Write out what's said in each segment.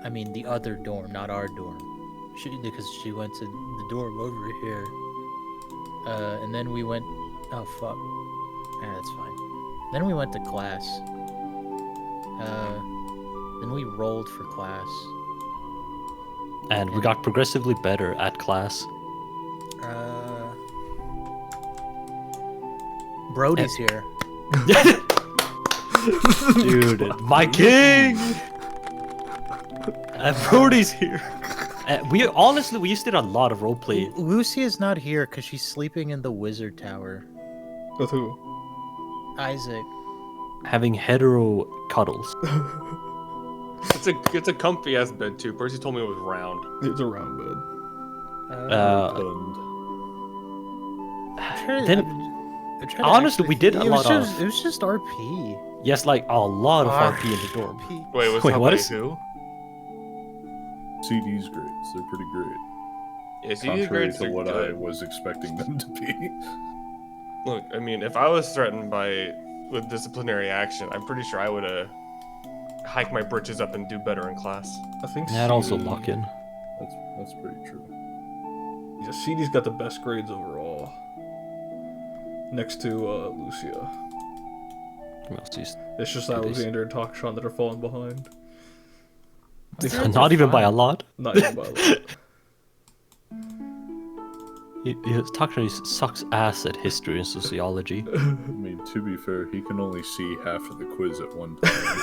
I mean the other dorm, not our dorm. Because she went to the dorm over here. And then we went. Oh fuck. Yeah, that's fine. Then we went to class. Then we rolled for class. And we got progressively better at class. Brody's here. Dude, my king! Brody's here. We used to do a lot of roleplay. Lucia's not here because she's sleeping in the wizard tower. With who? Isaac. Having hetero cuddles. It's a comfy ass bed too. Percy told me it was round. It's a round bed. Honestly, we did a lot of. It was just RP. Yes, like a lot of RP in the dorm. Wait, what is who? CD's grades, they're pretty great. Yeah, CD's Contrary grades to are what good. I was expecting them to be. Look, I mean, if I was threatened with disciplinary action, I'm pretty sure I would hike my britches up and do better in class. I think That also lock in. That's pretty true. Yeah, CD's got the best grades overall. Next to Lucia. It's just Alexander and Takshan that are falling behind. Not even by a lot. Not even by a lot. Takshan sucks ass at history and sociology. I mean, to be fair, he can only see half of the quiz at one time.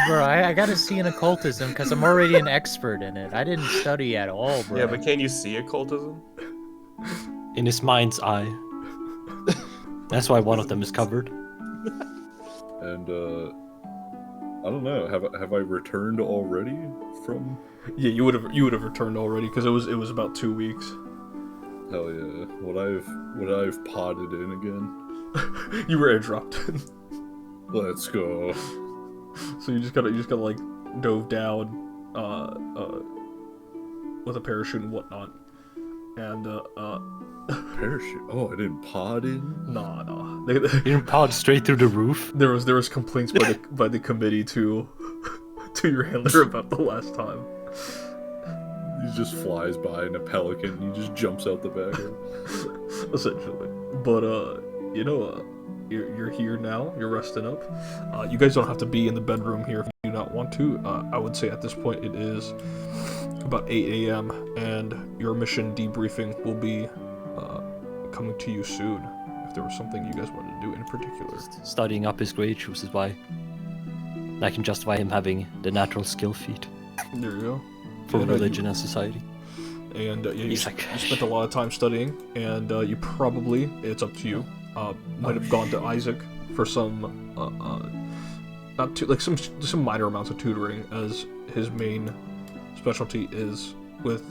Bro, I gotta see an occultism because I'm already an expert in it. I didn't study at all, bro. Yeah, but can you see occultism? In his mind's eye. That's why one of them is covered. And I don't know. Have I returned already from? Yeah, you would have returned already because it was about 2 weeks. Hell yeah! Would I've potted in again? You were airdropped in. Let's go. So you just gotta like dove down, with a parachute and whatnot, and Parachute? Oh, I didn't pod in. nah. You didn't pod straight through the roof. There was complaints by the committee to your handler about the last time. He just flies by in a pelican. And he just jumps out the back. Essentially, but you're here now. You're resting up. You guys don't have to be in the bedroom here if you do not want to. I would say at this point it is about 8 a.m. and your mission debriefing will be coming to you soon. If there was something you guys wanted to do in particular, Studying up his grades, which is why I can justify him having the natural skill feat there you go. for And, religion and society. And yeah, you He's like- spent a lot of time studying, and you probably, it's up to you, might have gone to Isaac for some, some minor amounts of tutoring, as his main specialty is with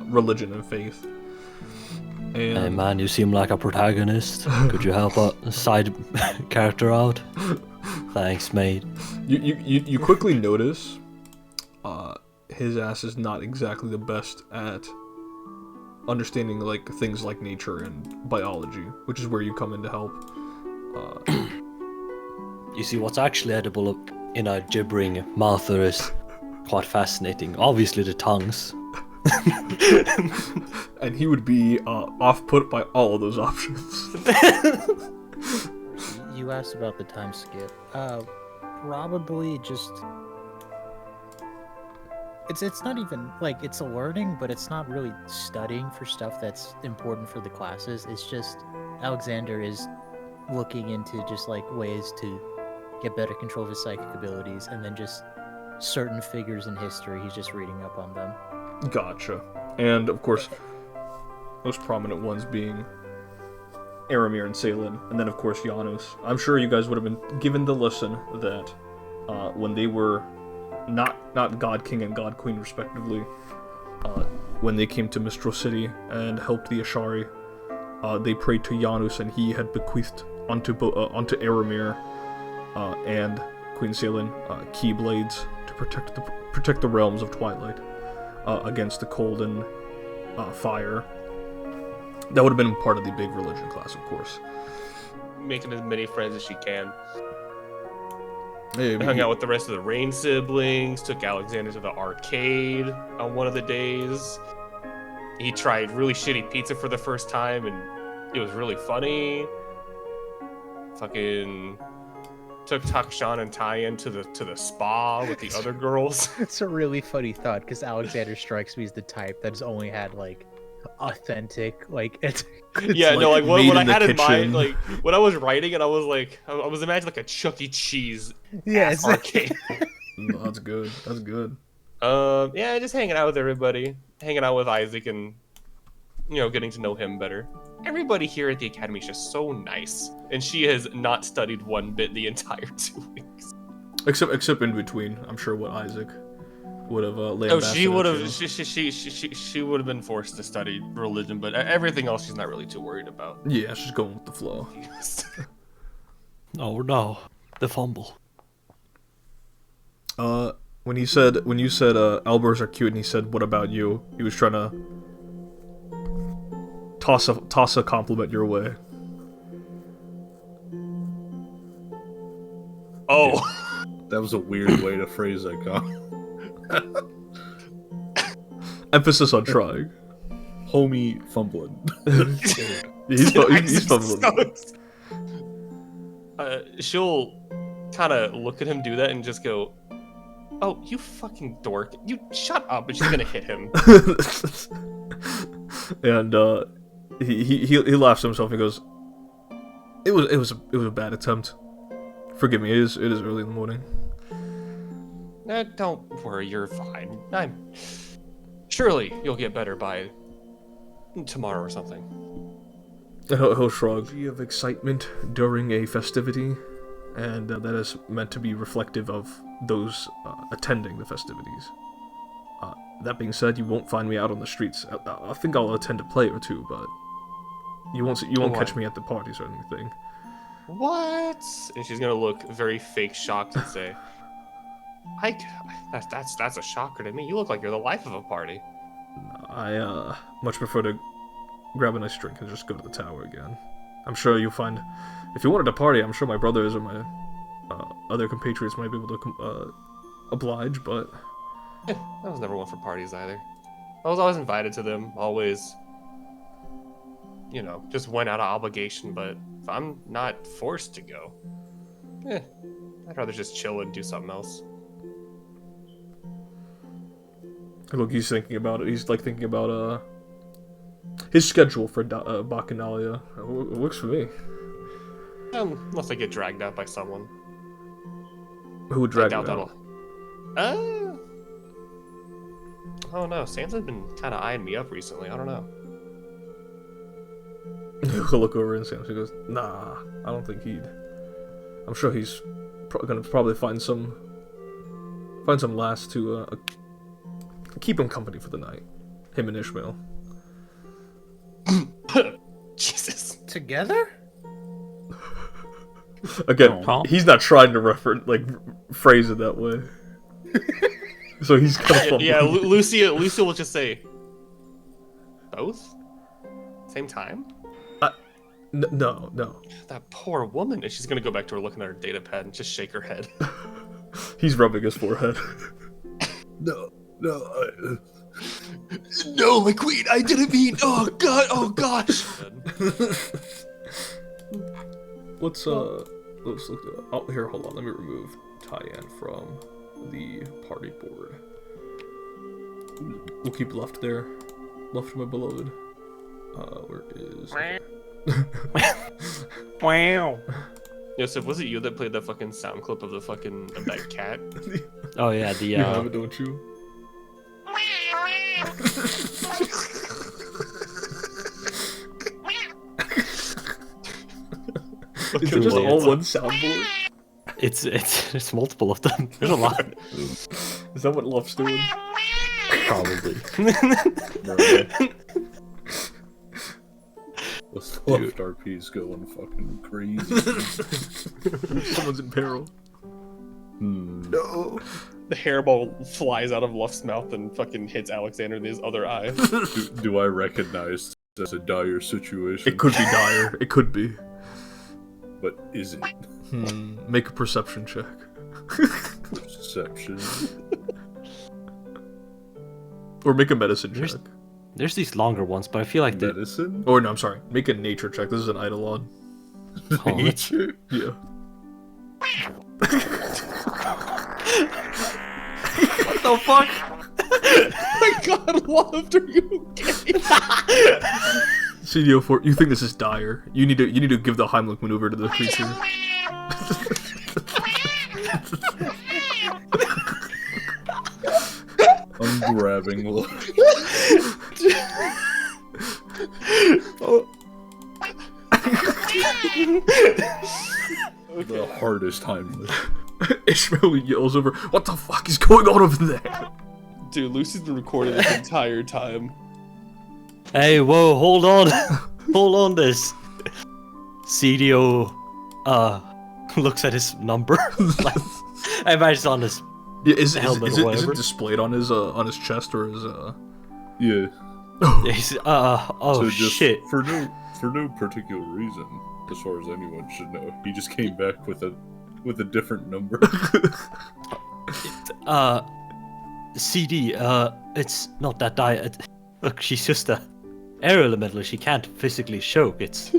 religion and faith. And Hey man, you seem like a protagonist. Could you help a side character out? Thanks, mate. you quickly notice his ass is not exactly the best at understanding like things like nature and biology, which is where you come in to help. You see, what's actually edible in a gibbering mouth there is quite fascinating. Obviously the tongues. And he would be off-put by all of those options. You asked about the time skip. Probably just. It's not even like it's a learning, but it's not really studying for stuff that's important for the classes. It's just Alexander is looking into just like ways to get better control of his psychic abilities, and then just certain figures in history. He's just reading up on them. Gotcha. And of course, most prominent ones being Aramir and Salin, and then of course Janus. I'm sure you guys would have been given the lesson that when they were not God King and God Queen respectively, when they came to Mistral City and helped the Ashari, they prayed to Janus, and he had bequeathed onto Aramir and Queen Salin keyblades to protect the realms of Twilight against the cold and fire. That would have been part of the big religion class, of course. Making as many friends as she can. Hey, I hung out with the rest of the Rain siblings, took Alexander to the arcade on one of the days. He tried really shitty pizza for the first time, and it was really funny. Fucking took Takshan and Tyan to the spa with the other girls. It's a really funny thought because Alexander strikes me as the type that's only had like authentic, like it's Yeah, no, like made what I in the had in mind, kitchen. like when I was writing it, I was like, I was imagining like a Chuck E. Cheese yes. arcade. No, that's good. That's good. Yeah, just hanging out with everybody, hanging out with Isaac, and getting to know him better. Everybody here at the academy is just so nice, and she has not studied one bit the entire 2 weeks. Except in between, I'm sure what Isaac would have Oh, she would have. She would have been forced to study religion, but everything else she's not really too worried about. Yeah, she's going with the flow. Oh no, the fumble. When you said Albers are cute, and he said, "What about you?" He was trying to toss a compliment your way. Oh, That was a weird way to phrase that comment. Emphasis on trying. Homie fumbling. He's fumbling. She'll kind of look at him do that and just go, "Oh, you fucking dork! You shut up!" And she's gonna hit him. And he laughs to himself and goes, "It was a bad attempt. Forgive me. It is early in the morning." Don't worry, you're fine. Surely you'll get better by tomorrow or something. And he'll shrug. Of excitement during a festivity, and that is meant to be reflective of those attending the festivities. That being said, you won't find me out on the streets. I think I'll attend a play or two, but you won't catch me at the parties or anything. What? And she's gonna look very fake shocked and say, "Ike, that's a shocker to me. You look like you're the life of a party." I much prefer to grab a nice drink and just go to the tower again. I'm sure you'll find, if you wanted to party, I'm sure my brothers or my other compatriots might be able to oblige, but... I was never one for parties either. I was always invited to them, always, just went out of obligation, but if I'm not forced to go, I'd rather just chill and do something else. Look, he's thinking about it. He's thinking about his schedule for Bacchanalia. It works for me. Unless I get dragged out by someone. Who would I drag doubt you out? that'll... Oh no, Sansa's been kind of eyeing me up recently. I don't know. He'll look over and Sam goes, "Nah, I don't think he'd. I'm sure he's gonna probably find some lass to keep him company for the night. Him and Ishmael." Jesus. Together? Again, Huh? he's not trying to phrase it that way. So he's kind of Yeah, Lucia will just say, "Both? Same time?" No. That poor woman. And she's gonna go back to her looking at her data pad and just shake her head. He's rubbing his forehead. No. No, my queen, I didn't mean. Oh god, oh gosh. Let's look. Oh, here, hold on. Let me remove Tyan from the party board. We'll keep left there. Left, my beloved. Where is? Wow. Yosef, was it you that played that fucking sound clip of that cat? Oh yeah, You have it, don't you? Is it just all one soundboard? It's multiple of them. There's a lot. Is that what Luff's doing? Probably. This left RP's going fucking crazy. Someone's in peril. No. The hairball flies out of Luff's mouth and fucking hits Alexander in his other eye. Do I recognize this as a dire situation? It could be dire. It could be. But is it? Make a perception check. Perception. Or make a medicine check. There's these longer ones, but I feel like the Medicine? Or no, I'm sorry. Make a nature check. This is an Eidolon. oh, that's- Nature? Yeah. what the fuck? My God, Loft, are you okay? CDO4, you think this is dire. You need to give the Heimlich maneuver to the creature. I'm grabbing look. The hardest time. Ishmael yells over, "What the fuck is going on over there?" Dude, Lucy's been recording this entire time. Hey, whoa, hold on. hold on this. CDO looks at his number. like, I imagine it's on his Yeah, is helmet or it whatever. displayed on his chest or his Yeah. he's, oh So just shit. for no particular reason, as far as anyone should know, he just came back with a different number. CD, it's not that diet. Look, she's just a air elemental. She can't physically choke. It's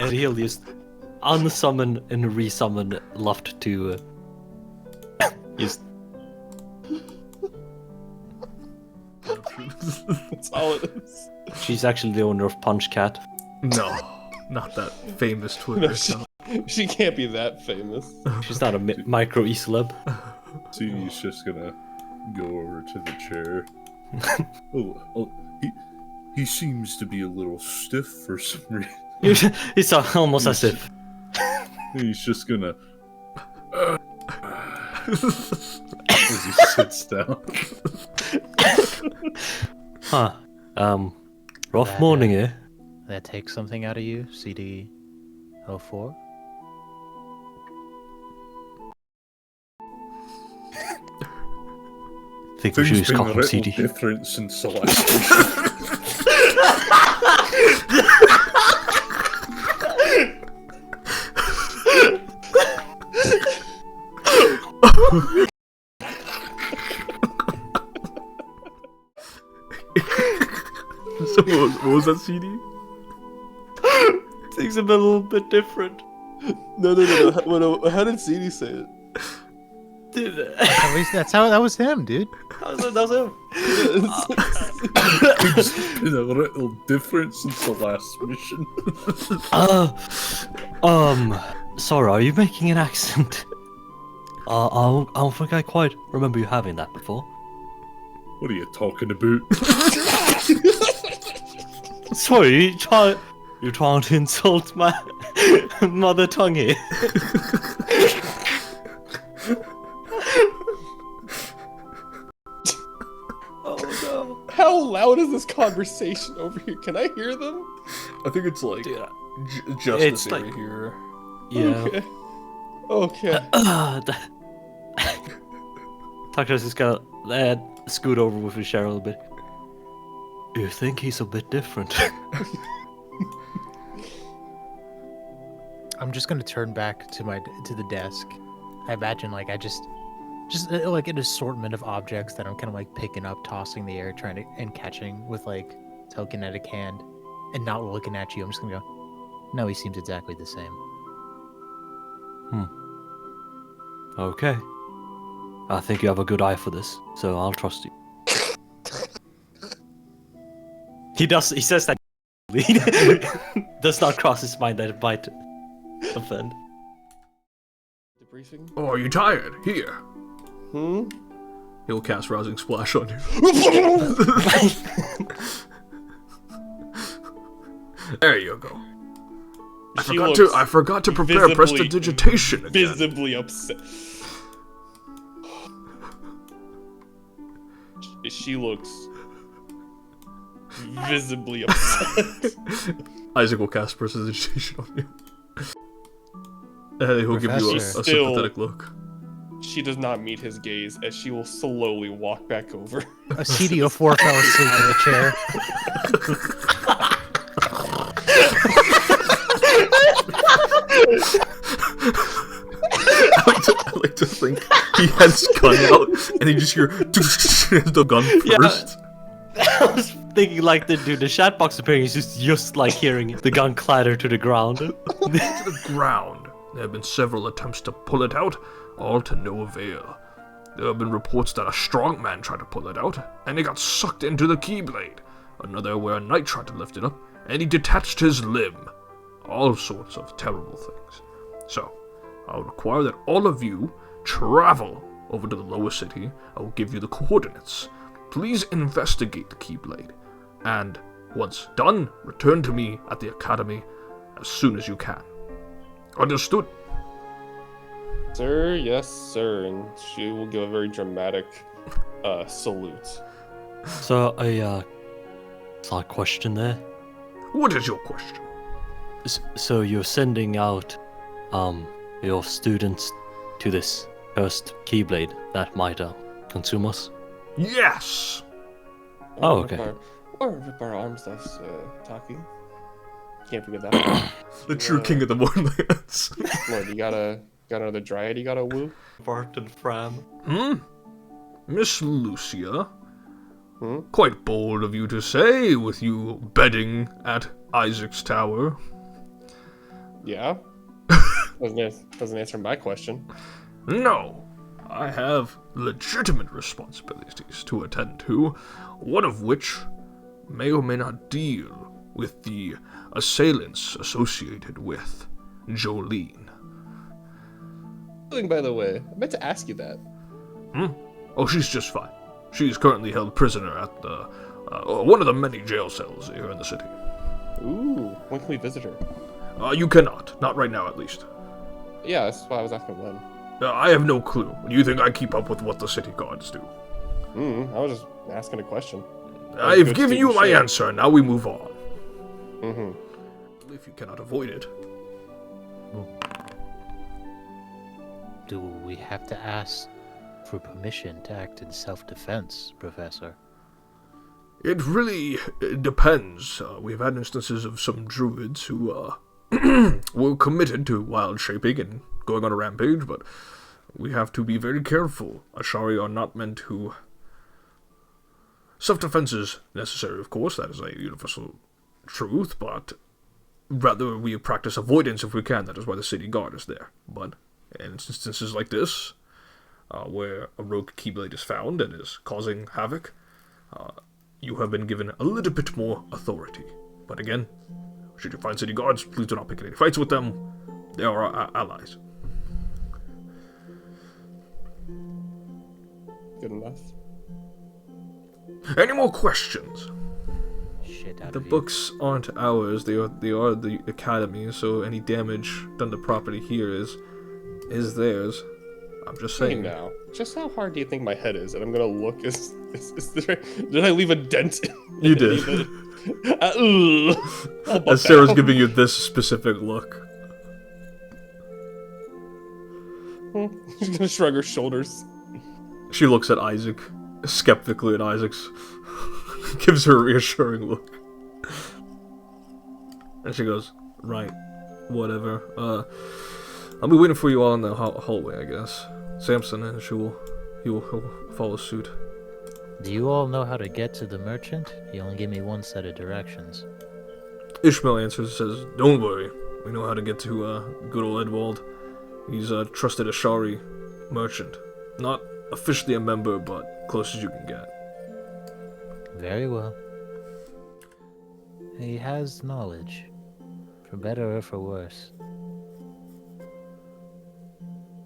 and he'll just unsummon and resummon Luft to just That's all it is. she's actually the owner of Punch Cat. No, not that famous Twitter No, account. She can't be that famous. She's not a micro e-celeb. CD's just gonna go over to the chair. He seems to be a little stiff for some reason. It's almost as if He's just gonna. As he sits down. huh. Rough morning, eh? That takes something out of you, CD 04. Think we should Things just been call a him little CD. different since the last So what was that CD? Things have been a little bit different. No. How did CD say it? Dude, At least that was him, dude. that was him. It's been a little different since the last mission. Sorry, are you making an accent? I don't think I quite remember you having that before. What are you talking about? Sorry, you're trying to insult my mother tongue here. Oh no. How loud is this conversation over here? Can I hear them? I think it's like Dude, just it's this area like- here. yeah. Okay. Tucker's just gonna scoot over with his share a little bit. You think he's a bit different? I'm just gonna turn back to the desk. I imagine like I just like an assortment of objects that I'm kind of like picking up, tossing in the air, trying to and catching with like telekinetic hand, and not looking at you. I'm just gonna go. No, he seems exactly the same. Okay. I think you have a good eye for this, so I'll trust you. He says that does not cross his mind that it might offend. Debriefing? Oh, are you tired? Here. Hmm? He'll cast Rousing Splash on you. There you go. I forgot to prepare visibly- prestidigitation again. Visibly upset. She looks visibly upset. Isaac will cast prestidigitation on you. And he'll give you a Professor. Still- sympathetic look. She does not meet his gaze as she will slowly walk back over. A CDO4 fell asleep in the chair. his gun out, and you just hear the gun first. I was thinking like the chat box appearing is just like hearing the gun clatter to the ground. To the ground. There have been several attempts to pull it out, all to no avail. There have been reports that a strong man tried to pull it out, and he got sucked into the keyblade. Another where a knight tried to lift it up, and he detached his limb. All sorts of terrible things. So, I'll require that all of you travel over to the lower city. I will give you the coordinates. Please investigate the keyblade, and once done, return to me at the academy as soon as you can. Understood? Sir, yes, sir. And she will give a very dramatic salute. So a slight question there. What is your question? So you're sending out your students to this cursed keyblade that might consume us? Yes! Oh, okay. Or rip our arms off, Taki. Can't forget that. The true king of the Moorlands. Lord, you got another dryad you gotta woo? Bart and Fram. Miss Lucia? Quite bold of you to say, with you bedding at Isaac's tower. Yeah? Doesn't answer my question. No. I have legitimate responsibilities to attend to, one of which may or may not deal with the assailants associated with Jolene. By the way, I meant to ask you that. Oh, she's just fine. She's currently held prisoner at the one of the many jail cells here in the city. Ooh, when can we visit her? You cannot. Not right now, at least. Yeah, that's why I was asking when. I have no clue. Do you think I keep up with what the city guards do? I was just asking a question. I've given you my answer, now we move on. Mm-hmm. If you cannot avoid it. Do we have to ask for permission to act in self-defense, Professor? It really depends. We've had instances of some druids who were committed to wild shaping and going on a rampage, but we have to be very careful. Ashari are not meant to... Self-defense is necessary, of course, that is a universal truth, but rather we practice avoidance if we can. That is why the city guard is there. But in instances like this, where a rogue keyblade is found and is causing havoc, you have been given a little bit more authority. But again, should you find city guards, please do not pick any fights with them. They are our allies. Good enough. Any more questions? Shit out The of you. books aren't ours, they are the academy, so any damage done to property here is theirs. I'm just Hey saying. now, just how hard do you think my head is? And I'm gonna look. Is there? Did I leave a dent? You did. As Sarah's giving you this specific look. She's gonna shrug her shoulders. She looks at Isaac, skeptically at Isaac's. Gives her a reassuring look. And she goes, right, whatever. I'll be waiting for you all in the hallway, I guess. Samson, and he'll follow suit. Do you all know how to get to the merchant? He only gave me one set of directions. Ishmael answers and says, don't worry, we know how to get to good old Edwald. He's a trusted Ashari merchant. Not officially a member, but close as you can get. Very well. He has knowledge, for better or for worse.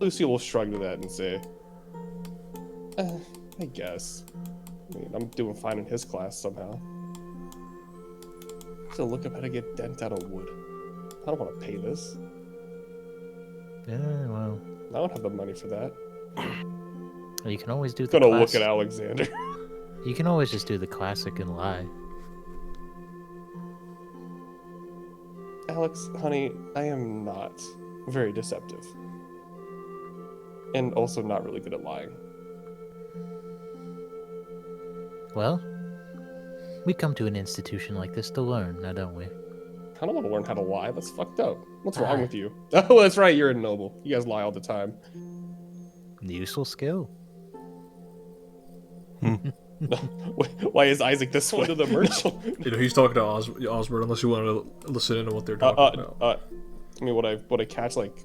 Lucy will shrug to that and say, I guess. I mean, I'm doing fine in his class somehow. So look up how to get dent out of wood. I don't want to pay this. Yeah, well, I don't have the money for that. you can always do the Gonna look at Alexander. You can always just do the classic and lie. Alex, honey, I am not very deceptive. And also not really good at lying. Well, we come to an institution like this to learn, now don't we? I don't want to learn how to lie. That's fucked up. What's wrong with you? Oh, that's right. You're a noble. You guys lie all the time. Useful skill. Why is Isaac this one to the merchant? You know, he's talking to Osbert, unless you want to listen into what they're talking about. I mean, would I catch like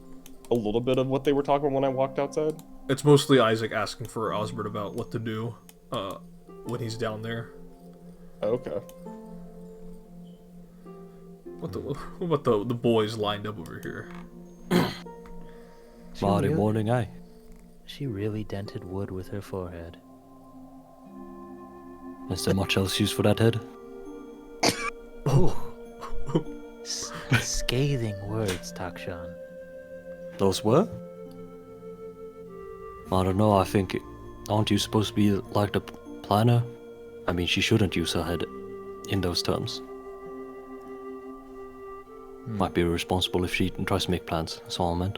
a little bit of what they were talking about when I walked outside? It's mostly Isaac asking for Osbert about what to do when he's down there. Okay. What about the boys lined up over here? Friday morning, eh? She really dented wood with her forehead. Is there much else used for that head? Oh. Scathing words, Takshan. Those were? I don't know, I think... Aren't you supposed to be like the planner? I mean, she shouldn't use her head in those terms. Might be irresponsible if she tries to make plans, that's all I meant.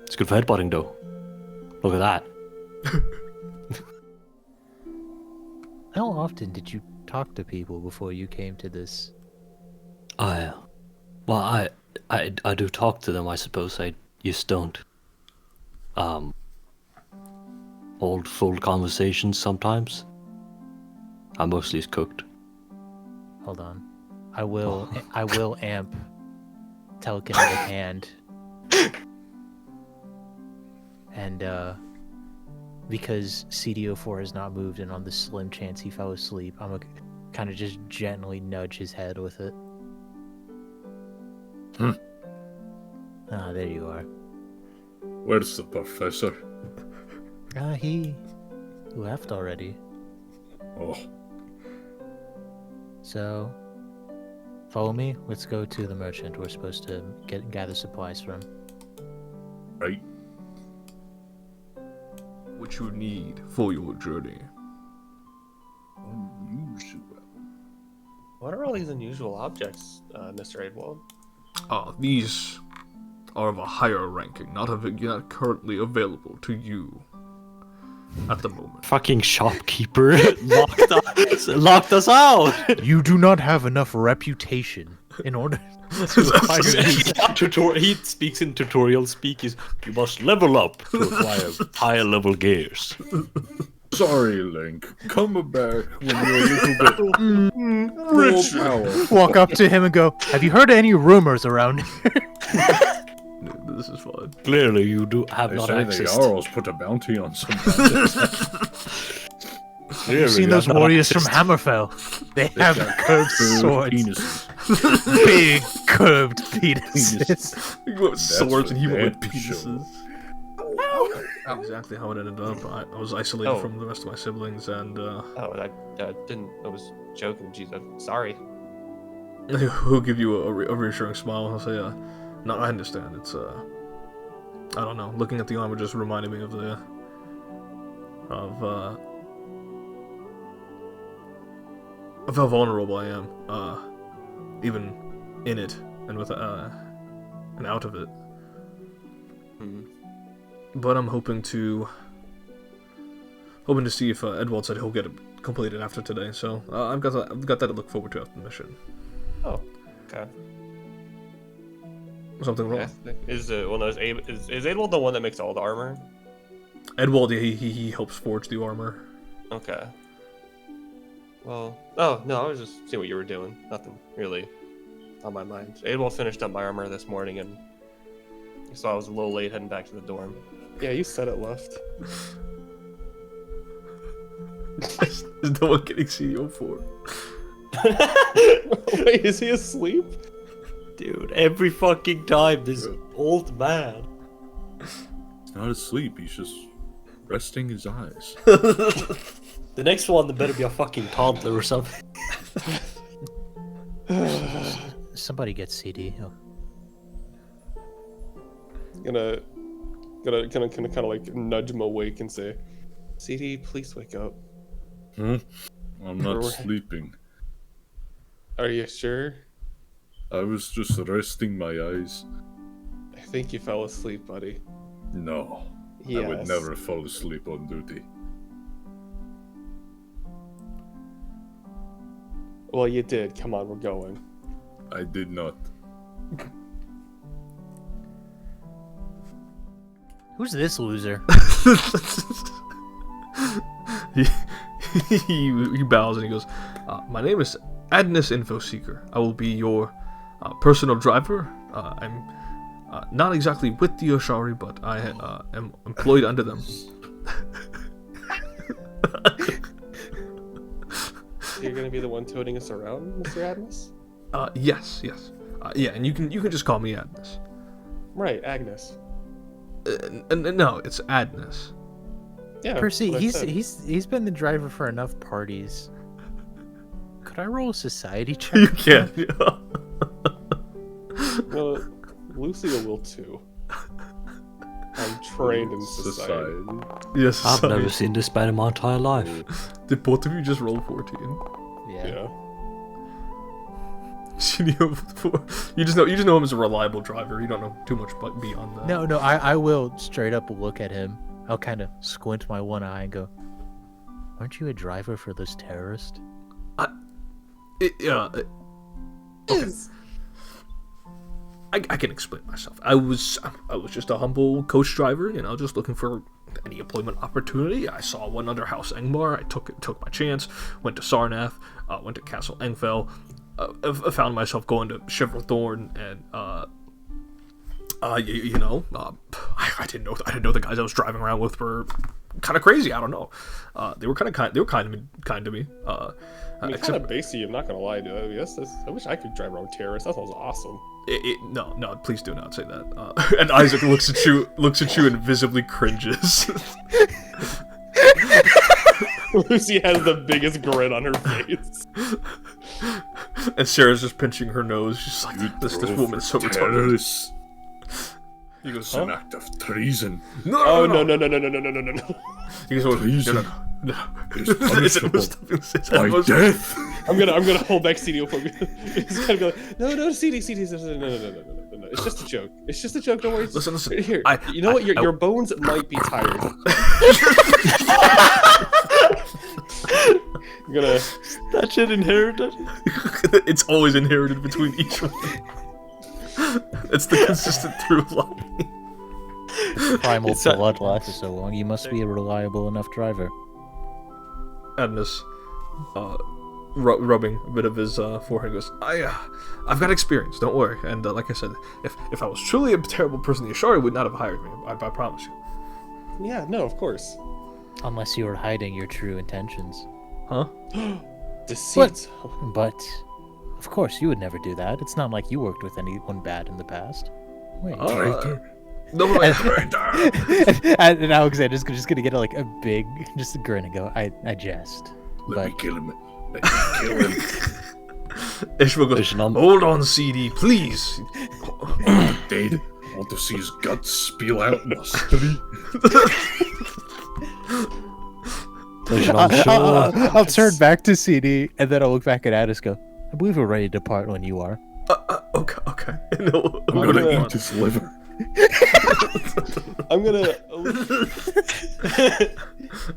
It's good for headbutting, though. Look at that. How often did you talk to people before you came to this? Well, I do talk to them, I suppose. I just don't hold full conversations sometimes. I mostly is cooked. Hold on. I will amp telekinetic hand. And because CDO4 has not moved, and on the slim chance he fell asleep, I'm gonna kind of just gently nudge his head with it. Ah, there you are. Where's the professor? He left already. Oh, So, follow me. Let's go to the merchant we're supposed to gather supplies from. right. What you need for your journey. Unusual. What are all these unusual objects, Mr. Adewald? These are of a higher ranking, not currently available to you at the moment. Fucking shopkeeper locked us out! You do not have enough reputation in order to acquire these. He speaks in tutorial speak. You must level up to acquire higher level gears. Sorry, Link. Come back when you're a little bit more powerful. Walk up to him and go, "Have you heard any rumors around here?" This is fun. Clearly, you do have They not say the access. Jarls put a bounty on some bandits. You've seen those warriors from Hammerfell. They have curved swords. Penises. Big curved penises. You go with swords and he went with that show. penises. Exactly how it ended up. I was isolated from the rest of my siblings, and I didn't. I was joking. Jeez, I'm sorry. he'll give you a reassuring smile. He'll say, "No, I understand. It's I don't know. Looking at the armor just reminded me of how vulnerable I am, even in it and with and out of it. But I'm hoping to see if Edwald said he'll get it completed after today. So I've got that to look forward to after the mission. Oh, okay. Something wrong? Yeah. Is Adewald the one that makes all the armor? Edwald, he helps forge the armor. Okay. Well, oh no, I was just seeing what you were doing. Nothing really on my mind. Adewald finished up my armor this morning, and so I was a little late heading back to the dorm. Yeah, you said it left. Is no one getting CO4? Wait, is he asleep? Dude, every fucking time, this old man. He's not asleep, he's just resting his eyes. The next one, there better be a fucking toddler or something. Somebody get CD. Oh. Gonna kind of like nudge him awake and say, "CD, please wake up." I'm not sleeping. Are you sure? I was just resting my eyes. I think you fell asleep, buddy. No, I would never fall asleep on duty. Well, you did. Come on, we're going. I did not. Who's this loser? he bows and he goes, my name is Adnus Infoseeker. I will be your personal driver. I'm not exactly with the Ashari, but I am employed under them. You're gonna be the one toting us around, Mr. Adnus? Yes. Yeah, and you can just call me Adnus. Right, Agnes. No, it's Adnus. Yeah. Percy, what I said. he's been the driver for enough parties. Could I roll a society You check? can. Well, Lucio will too. I'm trained in society. Yes, I've sorry. never seen this bad in my entire life. Did both of you just roll 14? Yeah. You just know him as a reliable driver. You don't know too much beyond that. No, I will straight up look at him. I'll kind of squint my one eye and go, "Aren't you a driver for this terrorist?" Okay. I can explain myself. I was just a humble coach driver, just looking for any employment opportunity. I saw one under House Engmar. I took my chance. Went to Sarnath. Went to Castle Engfell. I found myself going to Shiverthorn, and I didn't know the guys I was driving around with were kind of crazy. I don't know. They were kind of kind to me. I mean, kind of basic. I'm not gonna lie, dude. Yes, I wish I could drive around terrorists. That sounds awesome. No, please do not say that. And Isaac looks at you and visibly cringes. Lucy has the biggest grin on her face. And Sarah's just pinching her nose. She's like, this woman's so retarded. Terrorists. He goes, It's an act of treason. No. No. He goes, Treason. No. Is punishable by death. I'm gonna hold back CD for me. He's gonna be like, no, CD, no. It's just a joke. It's just a joke. Don't worry. Listen. Here, you know what? Your bones might be tired. I'm gonna. That shit inherited. It's always inherited between each one. It's the consistent through line. Primal It's a- blood lasts so long. You must be a reliable enough driver. Adnus, rubbing a bit of his forehead, goes, I've got experience, don't worry. And like I said, if I was truly a terrible person, the Ashari would not have hired me, I promise you. Yeah, no, of course. Unless you were hiding your true intentions. Huh? Deceit. But, of course, you would never do that. It's not like you worked with anyone bad in the past. Wait. Traitor. No, And Alexander's just gonna get like a big, just a grin and go, I jest. Let me But kill him. Let me kill him. Ishmael goes, Listen, I'm- hold on, CD, please. Dead. I want to see his guts spill out in the city. Listen, I'm sure. I'll turn back to CD and then I'll look back at Addis and go, I believe we're ready to depart when you are. Okay. No, I'm gonna eat his liver. I'm gonna.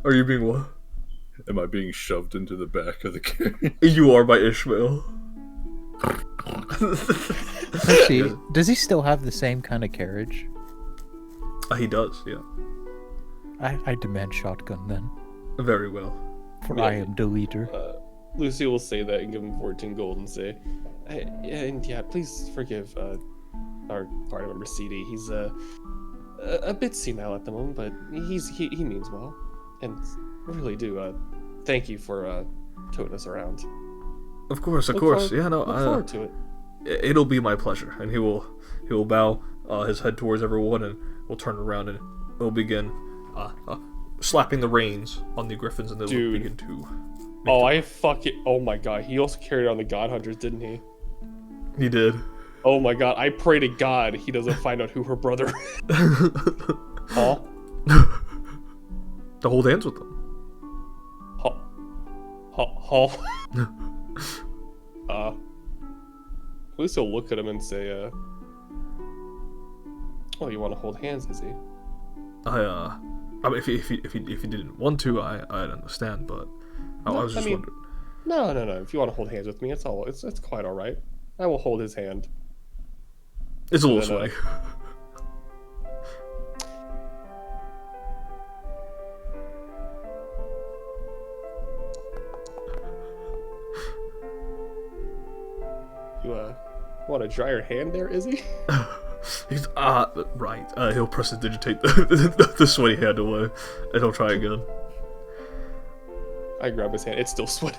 Are you being what? Am I being shoved into the back of the carriage? You are by Ishmael. Does he still have the same kind of carriage? He does, yeah. I demand shotgun then, Very well. for I am the leader. Lucy will say that and give him 14 gold and say, please forgive our party member CD. He's a bit senile at the moment, but he means well, and I really do. Thank you for toting us around. Of course. Look forward to it. It'll be my pleasure. And he will bow his head towards everyone, and we'll turn around and we'll begin slapping the reins on the griffins, and they'll Dude. begin to. Oh my god, he also carried on the God Hunters, didn't he? He did. Oh my god, I pray to God he doesn't find out who her brother is. Huh? To hold hands with them. Lucy will look at him and say, oh, you want to hold hands, is he? I mean, if he didn't want to, I'd understand, but I was just wondering. No. If you want to hold hands with me, it's quite all right. I will hold his hand. It's a little then, sweaty. You want to dry your hand there, Izzy? He's right. He'll prestidigitate the sweaty hand away, and he'll try again. I grab his hand. It's still sweaty.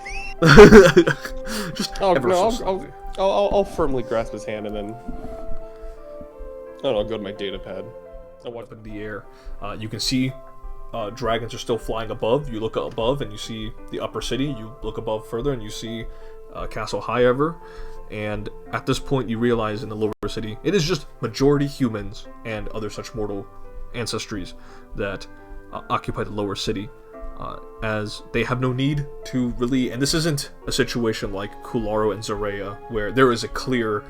Just Oh, ever no, so slightly. I'll firmly grasp his hand and then I'll go to my data pad. I'll walk up in the air. You can see dragons are still flying above. You look above and you see the upper city. You look above further and you see Castle Highever. And at this point, you realize in the lower city, it is just majority humans and other such mortal ancestries that occupy the lower city. As they have no need to really, and this isn't a situation like Kularo and Zareya, where there is a clear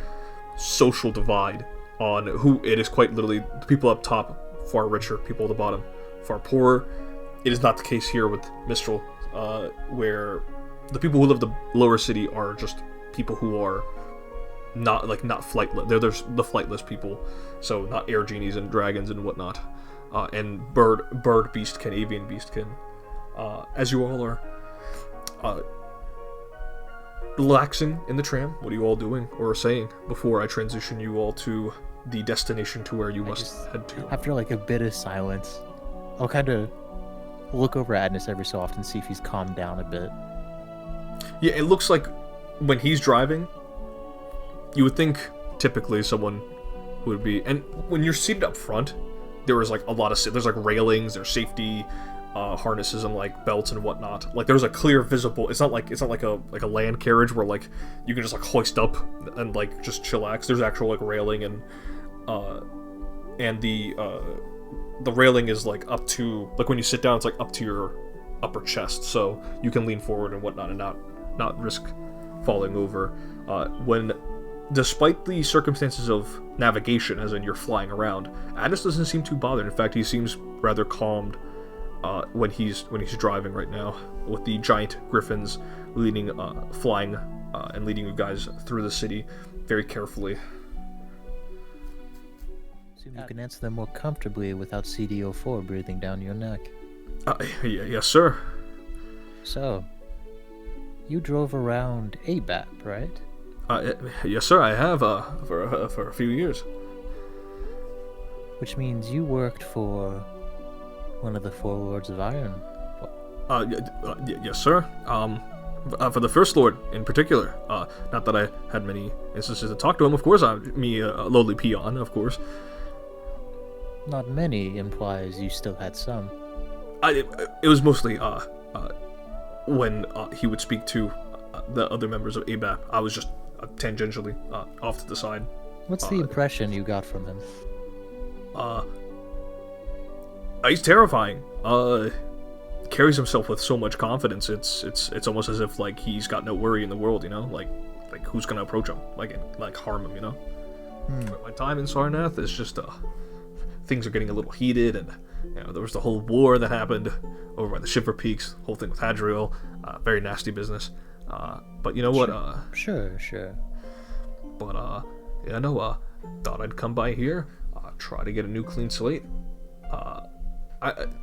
social divide on who it is quite literally the people up top far richer, people at the bottom far poorer. It is not the case here with Mistral, where the people who live the lower city are just people who are not flightless. They're the flightless people, so not air genies and dragons and whatnot, and bird beastkin, avian beastkin. As you all are relaxing in the tram, what are you all doing or saying before I transition you all to the destination to where you must head to? After like a bit of silence, I'll kind of look over at Adnus every so often, see if he's calmed down a bit. Yeah, it looks like when he's driving, you would think typically someone who would be, and when you're seated up front, there is like a lot of, there's like railings, there's safety harnesses and like belts and whatnot. Like there's a clear visible. It's not like a land carriage where like you can just like hoist up and like just chillax. There's actual like railing and the railing is like up to, like when you sit down, it's like up to your upper chest, so you can lean forward and whatnot and not risk falling over. When, despite the circumstances of navigation, as in you're flying around, Adnus doesn't seem too bothered. In fact, he seems rather calmed when he's driving right now, with the giant griffins flying and leading you guys through the city very carefully. Assume you can answer them more comfortably without CDO4 breathing down your neck. Yes, sir. So, you drove around ABAP, right? Yes, sir. I have for a few years. Which means you worked for one of the Four Lords of Iron. Yes, sir. For the First Lord in particular. Not that I had many instances to talk to him, of course. A lowly peon, of course. Not many implies you still had some. It was mostly when he would speak to the other members of ABAP. I was just tangentially off to the side. What's the impression you got from him? He's terrifying. Carries himself with so much confidence. It's almost as if like he's got no worry in the world, you know. Like who's gonna approach him, like harm him, you know. But my time in Sarnath is just things are getting a little heated, and you know there was the whole war that happened over by the Shiver Peaks, whole thing with Hadriel, very nasty business. But you know what? Sure. But yeah, no. Thought I'd come by here, try to get a new clean slate.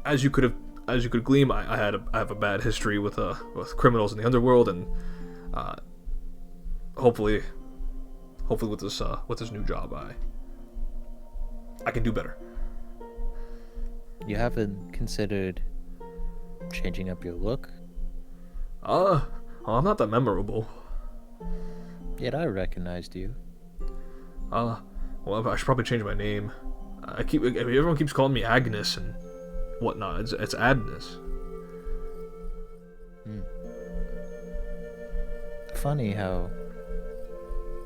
As you could glean, I have a bad history with criminals in the underworld, and hopefully with this new job, I can do better. You haven't considered changing up your look? I'm not that memorable. Yet I recognized you. Well, I should probably change my name. Everyone keeps calling me Agnes and whatnot. It's Adnus. Funny how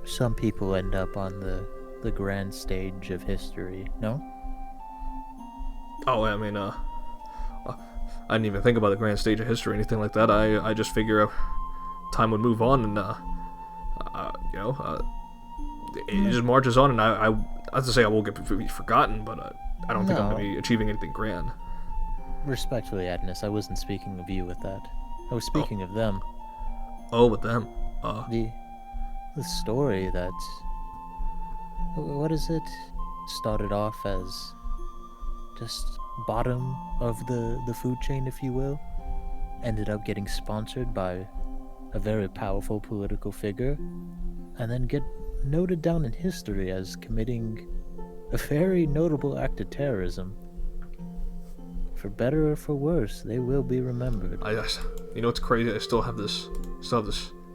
some people end up on the grand stage of history, no? Oh, I mean, I didn't even think about the grand stage of history or anything like that. I just figure time would move on, and it just marches on, and I have to say I won't be forgotten, but I don't think I'm going to be achieving anything grand. Respectfully, Adnus, I wasn't speaking of you with that. I was speaking of them. Oh, with them. The story that... What is it? Started off as just bottom of the food chain, if you will. Ended up getting sponsored by a very powerful political figure. and then get noted down in history as committing a very notable act of terrorism. For better or for worse, they will be remembered. You know what's crazy? I still have this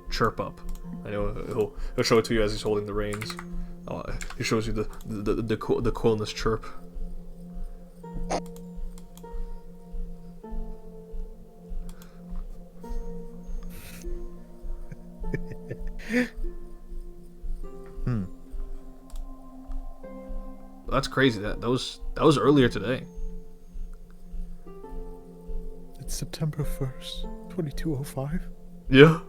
chirp up. I know he'll show it to you as he's holding the reins. He shows you the coolness chirp. That's crazy. That was earlier today. It's September 1st, 2205. Yeah.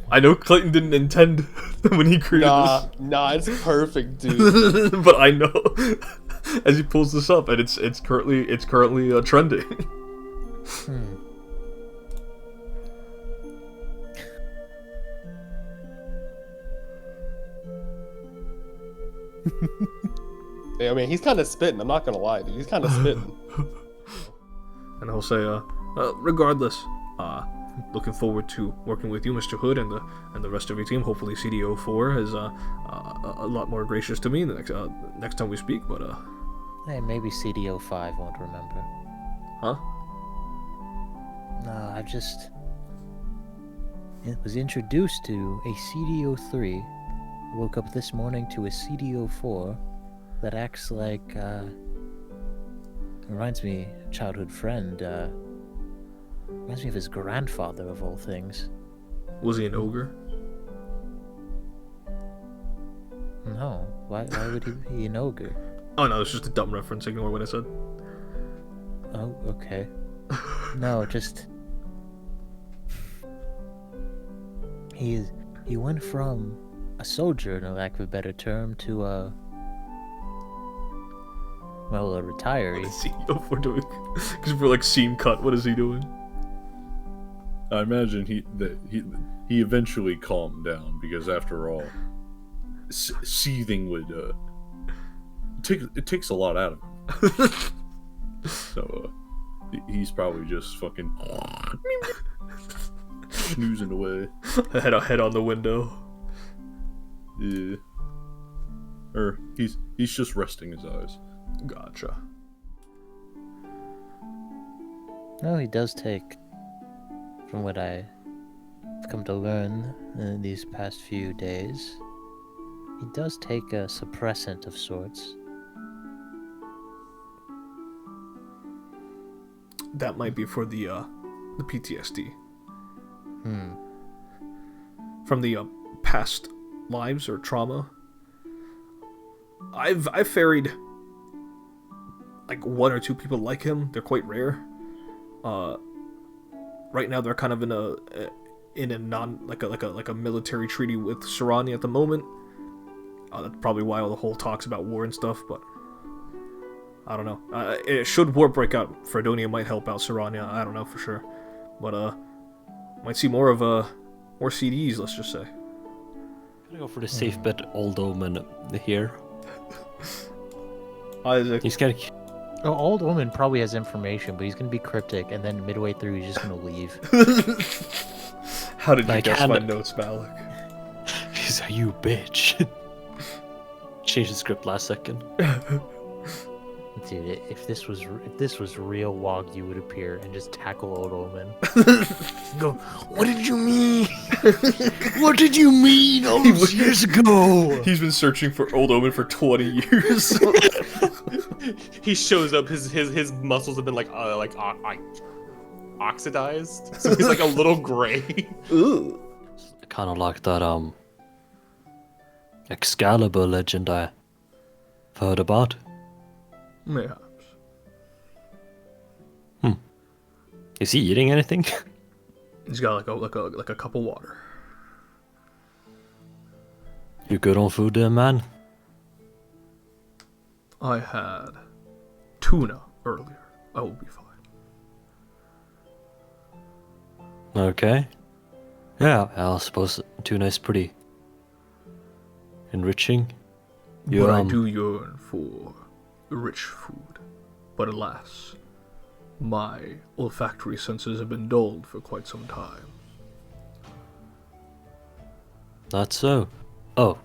I know Clayton didn't intend when he created this. Nah, it's perfect, dude. But I know as he pulls this up, and it's currently trending. Yeah, I mean, he's kind of spitting. I'm not gonna lie, dude. He's kind of spitting. And he'll say, regardless, looking forward to working with you, Mr. Hood, and the rest of your team. Hopefully, CDO4 is a lot more gracious to me the next time we speak. But Hey, maybe CDO5 won't remember. huh? No, it was introduced to a CDO3. Woke up this morning to a CDO4 that acts like, reminds me, childhood friend, reminds me of his grandfather of all things. Was he an ogre? No, why would he be an ogre? Oh no, it's just a dumb reference. Ignore what I said. Oh, okay. No, just... He went from a soldier, no lack of a better term, to a retiree. What is CDO4 doing? Because we're like scene cut. What is he doing? I imagine he eventually calmed down because after all, seething would it takes a lot out of him. So he's probably just fucking snoozing away. Head on the window. Yeah. Or he's just resting his eyes. Gotcha. No, he does take, from what I've come to learn in these past few days, he does take a suppressant of sorts. That might be for the PTSD. From the past lives or trauma. I've ferried like one or two people like him. They're quite rare. Right now they're kind of in a non like a military treaty with Sarani at the moment. That's probably why all the whole talks about war and stuff, but I don't know. Should war break out, Fredonia might help out Sarania. I don't know for sure, but might see more CDs. Let's just say. Gonna go for the safe bet, Old Omen here. Isaac. He's gonna. Oh, Old Omen probably has information, but he's gonna be cryptic, and then midway through he's just gonna leave. How did you I guess can't- my notes, Malik? He's a you bitch. Changed the script last second. Dude, if this was real, Wagyu would appear and just tackle Old Omen. Go, what did you mean? What did you mean all those years ago? He's been searching for Old Omen for 20 years. He shows up. His muscles have been like oxidized, so he's like a little gray. Ooh. Kind of like that Excalibur legend I heard about. Mayhaps. Is he eating anything? He's got like a cup of water. You good on food there, man? I had tuna earlier. I will be fine. Okay. Yeah, I suppose tuna is pretty enriching. But I do yearn for rich food. But alas, my olfactory senses have been dulled for quite some time. That's so. Oh,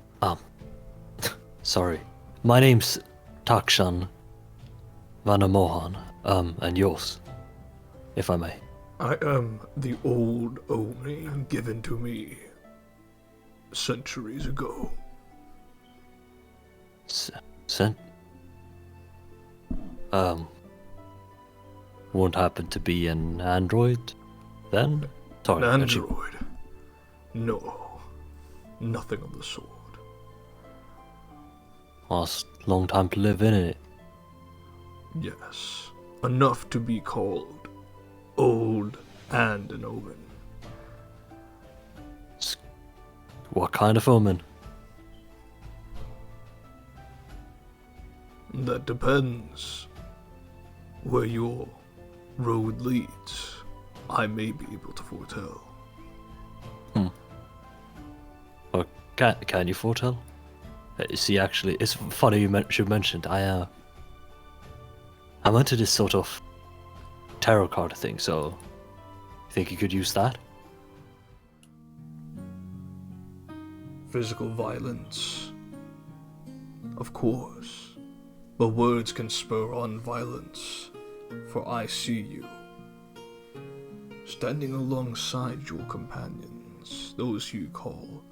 sorry. My name's Takshan Vanamohan, and yours, if I may. I am the old Oni given to me centuries ago. Sent? Won't happen to be an android, then? Sorry, An android? No, nothing of the sort. Last long time to live in it. Yes, enough to be called old and an omen. What kind of omen? That depends. Where your road leads, I may be able to foretell. Or can you foretell? See, actually, it's funny you should mention. I'm into this sort of tarot card thing, so you think you could use that? Physical violence. Of course. But words can spur on violence, for I see you. Standing alongside your companions, those you call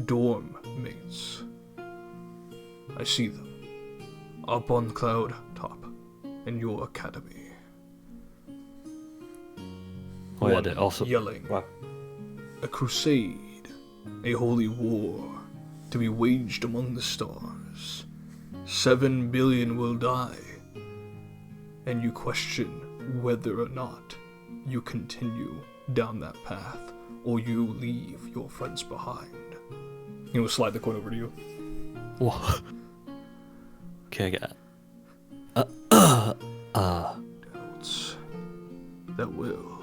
dorm mates. I see them, up on cloud top, in your academy. Oh yeah, One they also yelling, Wow. a crusade, a holy war, to be waged among the stars. 7 billion will die, and you question whether or not you continue down that path, or you leave your friends behind. He will slide the coin over to you. What? Okay, I get. Doubts that will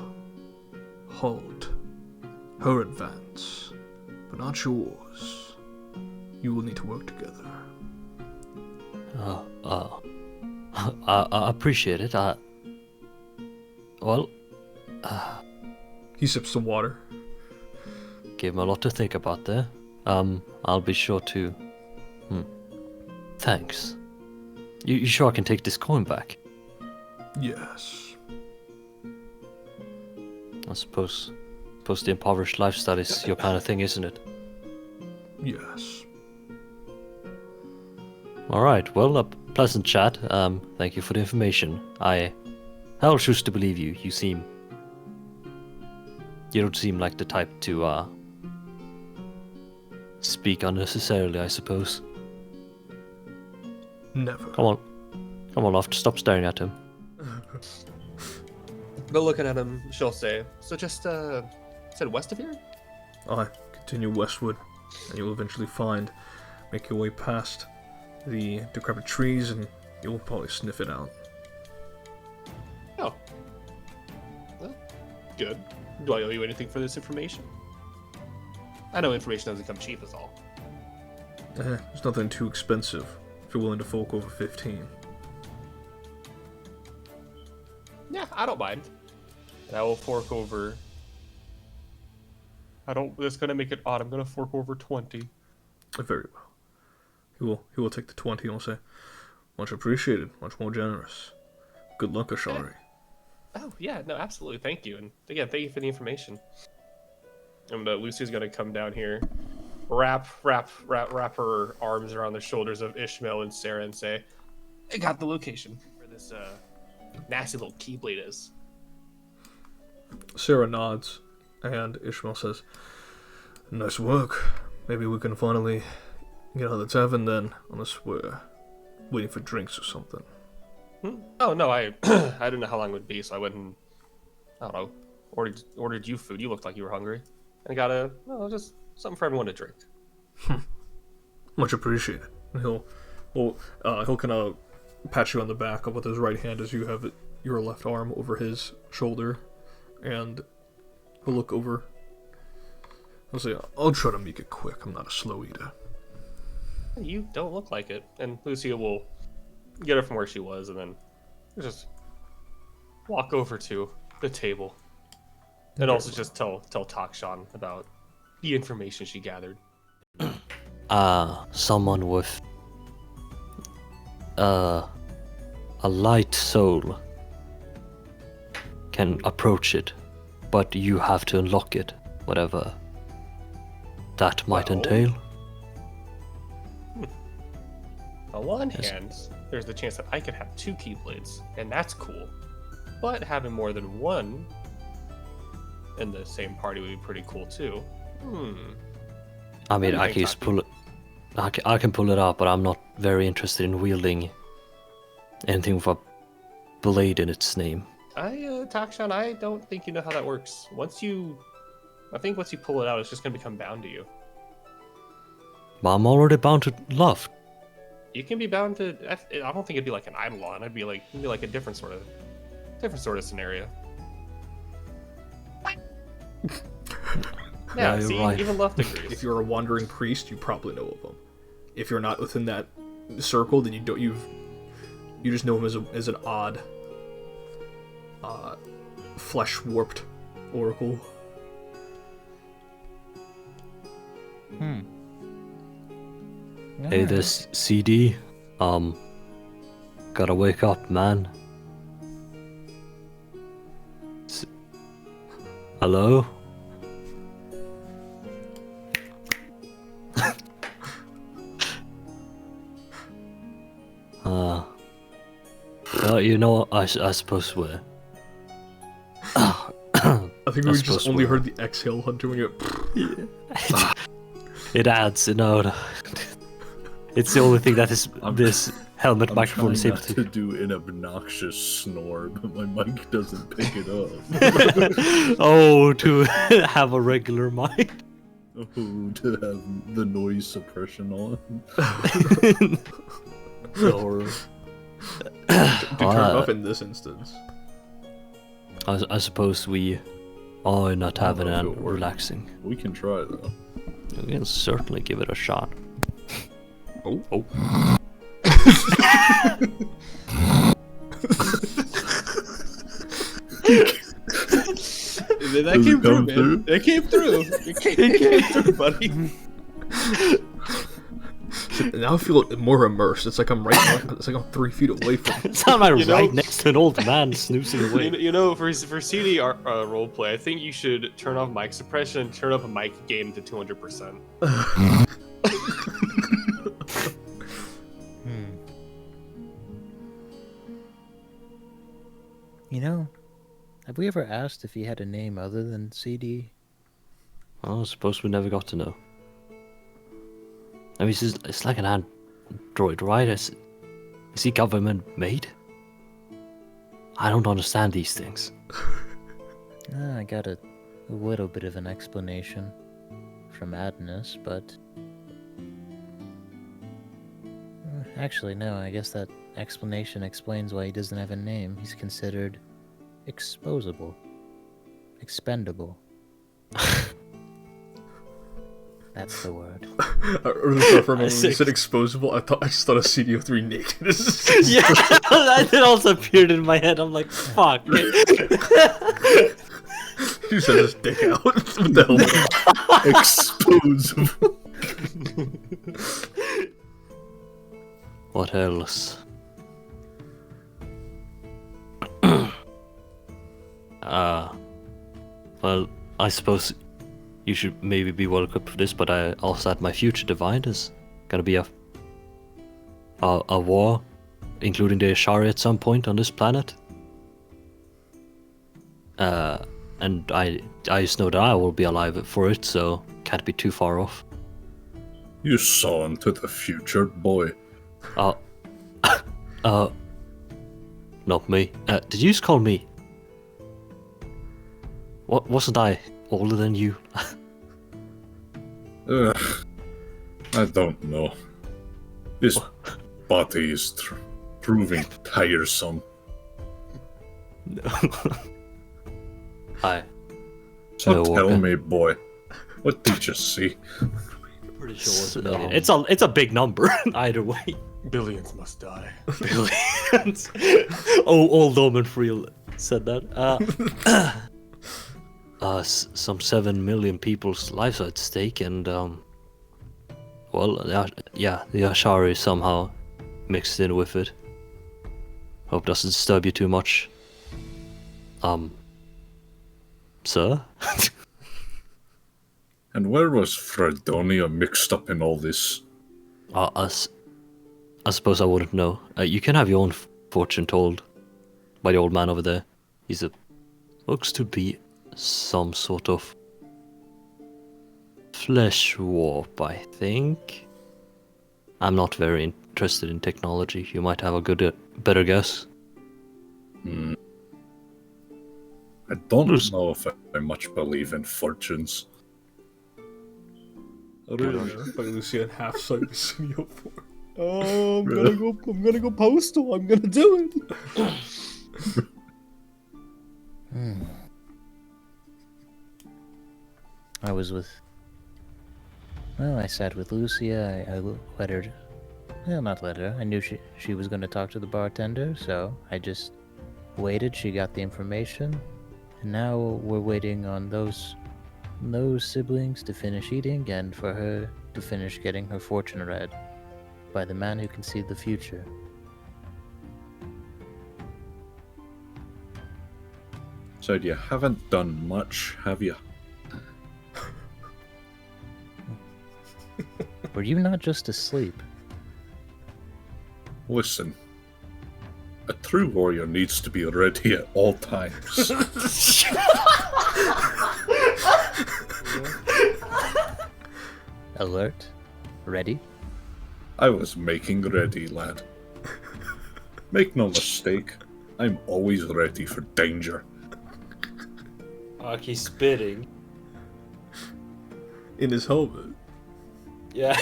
halt her advance, but not yours. You will need to work together. I appreciate it. Well, He sips some water. gave him a lot to think about there. I'll be sure to. Thanks. You sure I can take this coin back? Yes. I suppose the impoverished lifestyle is your kind of thing, isn't it? Yes. All right. Well, a pleasant chat. Thank you for the information. I'll choose to believe you. You don't seem like the type to speak unnecessarily, I suppose. Never. Come on, Loft. Stop staring at him. But looking at him, she'll say, so just, said west of here? I continue westward, and you'll eventually make your way past the decrepit trees, and you'll probably sniff it out. Oh. Well, good. Do I owe you anything for this information? I know information doesn't come cheap, is all. There's nothing too expensive if you're willing to fork over 15. Yeah, I don't mind. And I will fork over... That's gonna make it odd. I'm gonna fork over 20. Very well. He will take the 20 and will say, much appreciated, much more generous. Good luck, Ashari. Oh, yeah, no, absolutely. Thank you. And again, thank you for the information. And Lucy's gonna come down here, wrap her arms around the shoulders of Ishmael and Sarah and say, I got the location where this nasty little keyblade is. Sarah nods, and Ishmael says, nice work. Maybe we can finally get out of the tavern then, unless we're waiting for drinks or something. Oh, no, I didn't know how long it would be, so I went and, I don't know, ordered you food. You looked like you were hungry. And got just something for everyone to drink. Much appreciated. And he'll kind of pat you on the back with his right hand as you have your left arm over his shoulder, and he'll look over. He'll say, I'll try to make it quick. I'm not a slow eater. You don't look like it. And Lucia will get her from where she was and then just walk over to the table. And also just tell Takshan about the information she gathered. Someone with a light soul can approach it, but you have to unlock it, whatever that might Well, entail. On one hand, there's the chance that I could have 2 keyblades, and that's cool. But having more than one in the same party would be pretty cool too. I mean, do you I think, can just Taki? pull it. I can pull it out, but I'm not very interested in wielding anything with a blade in its name. Takshan, I don't think you know how that works. I think once you pull it out, it's just gonna become bound to you. But I'm already bound to love. You can be bound to. I don't think it'd be like an eidolon. It'd be like a different sort of scenario. Yeah, Yeah, you're see, right. even left agrees. If you're a wandering priest, you probably know of him. If you're not within that circle, then you just know him as an odd, flesh warped oracle. Hey, this CD. Gotta wake up, man. Hello? Well, you know, I suppose we're. I think we I just suppose only we're- heard the exhale on doing it. It adds, you know. It's the only thing that this helmet I'm microphone trying is able not to. to do an obnoxious snore, but my mic doesn't pick it up. Oh, to have a regular mic. Oh, to have the noise suppression on. So, To turn it off in this instance. I suppose we are not having know if and it'll work. relaxing. We can try though. We can certainly give it a shot. Oh. That Does came it through, come man. through? It came through. It came through, buddy. Now I feel more immersed. It's like I'm it's like I'm 3 feet away from. It's not my You know- right next to an old man snoozing away. You know, for CD roleplay, I think you should turn off mic suppression and turn up a mic gain to 200%. You know, have we ever asked if he had a name other than CD? I suppose we never got to know. I mean, it's like an android, right? Is he government made? I don't understand these things. I got a little bit of an explanation from Adnus, but... Actually, no, I guess that explanation explains why he doesn't have a name. He's considered exposable. Expendable. That's the word. I really thought for a moment when you Sick. said exposable, I just thought of CD03 naked. Yeah, that also appeared in my head. I'm like, fuck. You said his dick out. What the hell? Expose. What else? Well, I suppose you should maybe be well equipped for this, but I also had my future divine is gonna be a war, including the Ashari at some point on this planet. And I just know that I will be alive for it, so can't be too far off. You saw into the future, boy. Not me. Did you just call me? What, wasn't I older than you? I don't know. This body is proving tiresome. I. So tell Walker. me, boy, what did you see? Pretty sure it's a million. It's a big number either way. Billions must die. Billions. Oh, old Omen Freel said that. some 7 million people's lives are at stake, and well, the Ashari somehow mixed in with it. Hope doesn't disturb you too much. Sir? And where was Fredonia mixed up in all this? I suppose I wouldn't know. You can have your own fortune told by the old man over there. Looks to be some sort of flesh warp, I think. I'm not very interested in technology. You might have a better guess. I don't know if I much believe in fortunes. By Lucia and half sight Sunio for. Oh, I'm gonna go postal. I'm gonna do it. I sat with Lucia. I let her. Well, not let her. I knew she was going to talk to the bartender, so I just waited. She got the information, and now we're waiting on those siblings to finish eating and for her to finish getting her fortune read by the man who can see the future. So you haven't done much, have you? Were you not just asleep? Listen, a true warrior needs to be ready at all times. Alert? Ready? I was making ready, lad. Make no mistake, I'm always ready for danger. He's spitting. In his helmet. Yeah.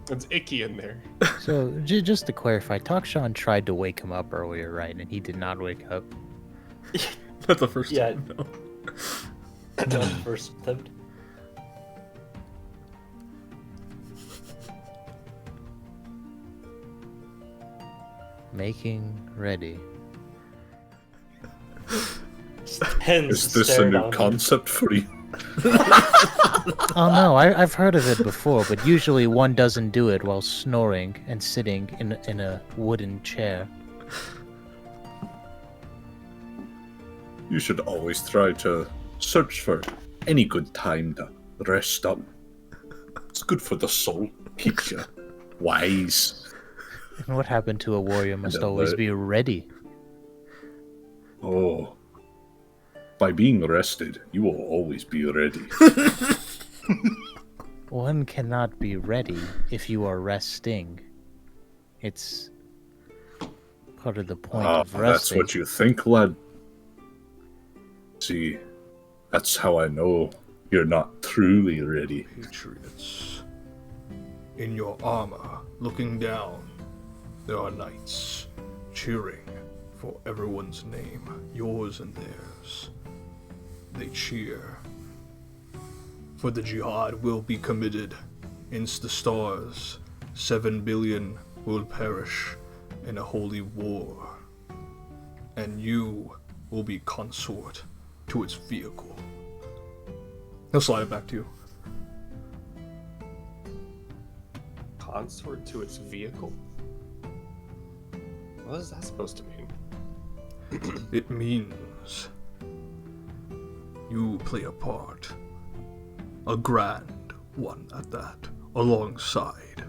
It's icky in there. So, just to clarify, Takshan tried to wake him up earlier, right? And he did not wake up. That's the first Yeah. time. No. That was the first attempt. Making ready. Is this a new concept for you? Oh no, I've heard of it before, but usually one doesn't do it while snoring and sitting in a wooden chair. You should always try to search for any good time to rest up. It's good for the soul, keeps you wise. And what happened to a warrior must always be ready. Oh. By being rested, you will always be ready. One cannot be ready if you are resting. It's part of the point of resting. That's what you think, lad. See, that's how I know you're not truly ready. Patriots. In your armor, looking down, there are knights cheering for everyone's name, yours and theirs. They cheer. For the jihad will be committed. Inst the stars, 7 billion will perish in a holy war. And you will be consort to its vehicle. He'll slide it back to you. Consort to its vehicle? What is that supposed to mean? It means you play a part, a grand one at that, alongside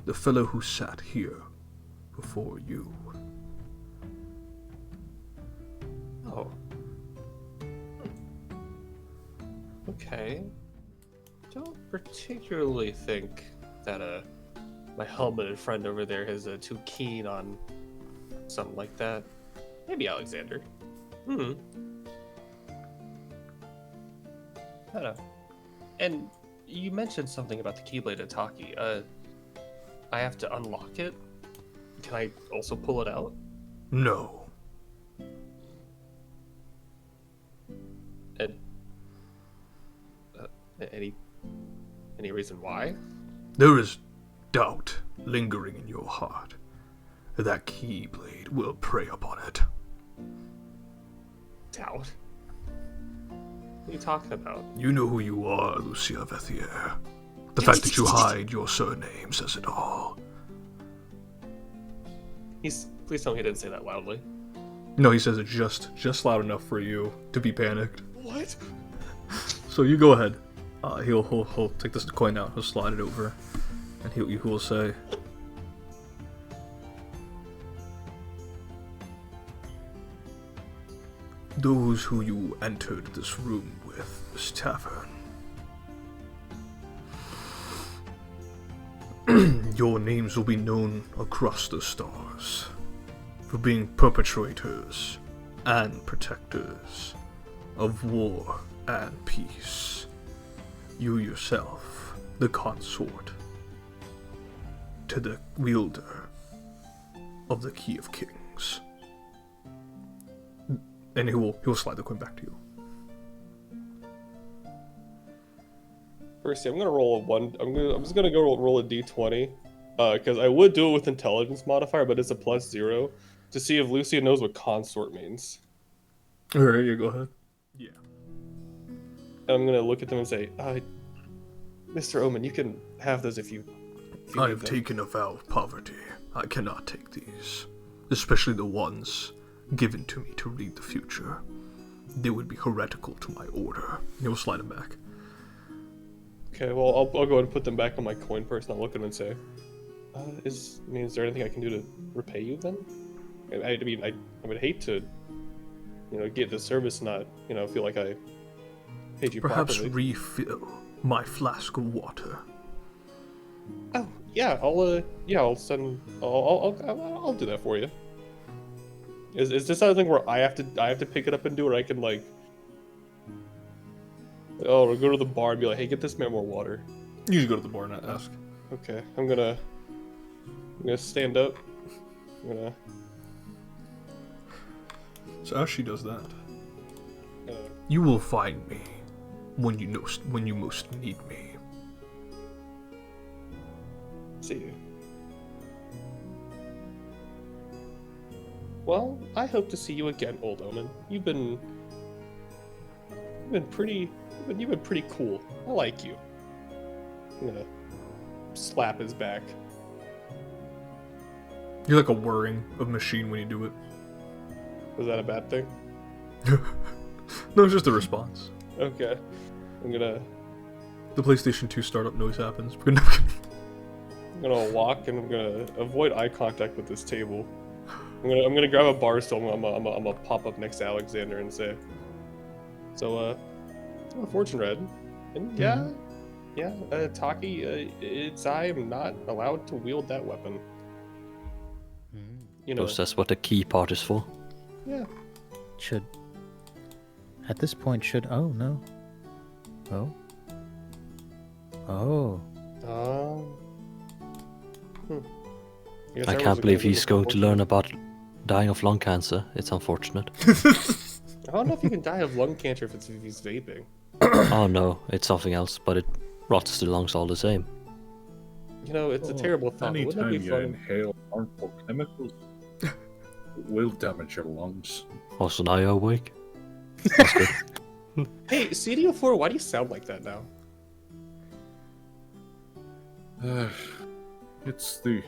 the fellow who sat here before you. Oh. Okay. Don't particularly think that my helmeted friend over there is too keen on something like that. Maybe Alexander. I don't know. And you mentioned something about the keyblade at Taki. I have to unlock it? Can I also pull it out? No. And any reason why? There is doubt lingering in your heart. That keyblade will prey upon it. Doubt? What are you talking about? You know who you are, Lucia Vethier. The fact that you hide your surname says it all. Please tell me he didn't say that loudly. No, he says it just loud enough for you to be panicked. What? So you go ahead. He'll take this coin out. He'll slide it over, and he will say, "Those who you entered this room with, this tavern, your names will be known across the stars for being perpetrators and protectors of war and peace. You yourself, the consort to the wielder of the Key of Kings." And he will slide the coin back to you. Firstly, I'm gonna roll a 1. I'm just gonna go roll a d20, because I would do it with intelligence modifier, but it's a +0 to see if Lucia knows what consort means. Alright, you go ahead. Yeah. And I'm gonna look at them and say, Mr. Omen, you can have those if you I need have them." taken a vow of poverty. I cannot take these, especially the ones given to me to read the future. They would be heretical to my order. He'll slide them back. Okay, well, I'll go ahead and put them back on my coin purse, and I'll look at them and say, is there anything I can do to repay you then? I mean, I would hate to, get the service and not, feel like I paid you Perhaps properly. refill my flask of water. Oh, yeah, I'll send, I'll do that for you. Is this something where I have to pick it up and do, or I can or go to the bar and be like, hey, get this man more water? You just go to the bar and ask. Okay, I'm gonna stand up. So as she does that, Uh, you will find me when you most need me. see you. Well, I hope to see you again, Old Omen. You've been pretty cool. I like you. I'm gonna slap his back. You're like a whirring of machine when you do it. Was that a bad thing? No, it's just a response. Okay. I'm gonna The PlayStation 2 startup noise happens. I'm gonna walk and I'm gonna avoid eye contact with this table. I'm gonna grab a bar stool. I'm gonna pop up next to Alexander and say, "So, I'm a fortune read, and Taki, I am not allowed to wield that weapon. Suppose that's what the key part is for. Yeah. At this point, oh no. Oh. Guess I everyone's can't believe gonna he's look going to fortunate. learn about dying of lung cancer. It's unfortunate. I don't know if you can die of lung cancer if he's vaping. Oh no, it's something else, but it rots the lungs all the same. It's a terrible thought. But wouldn't Anytime it be you fun? inhale harmful chemicals, it will damage your lungs. Also, now you're awake. That's good. Hey, CDO4, why do you sound like that now? It's the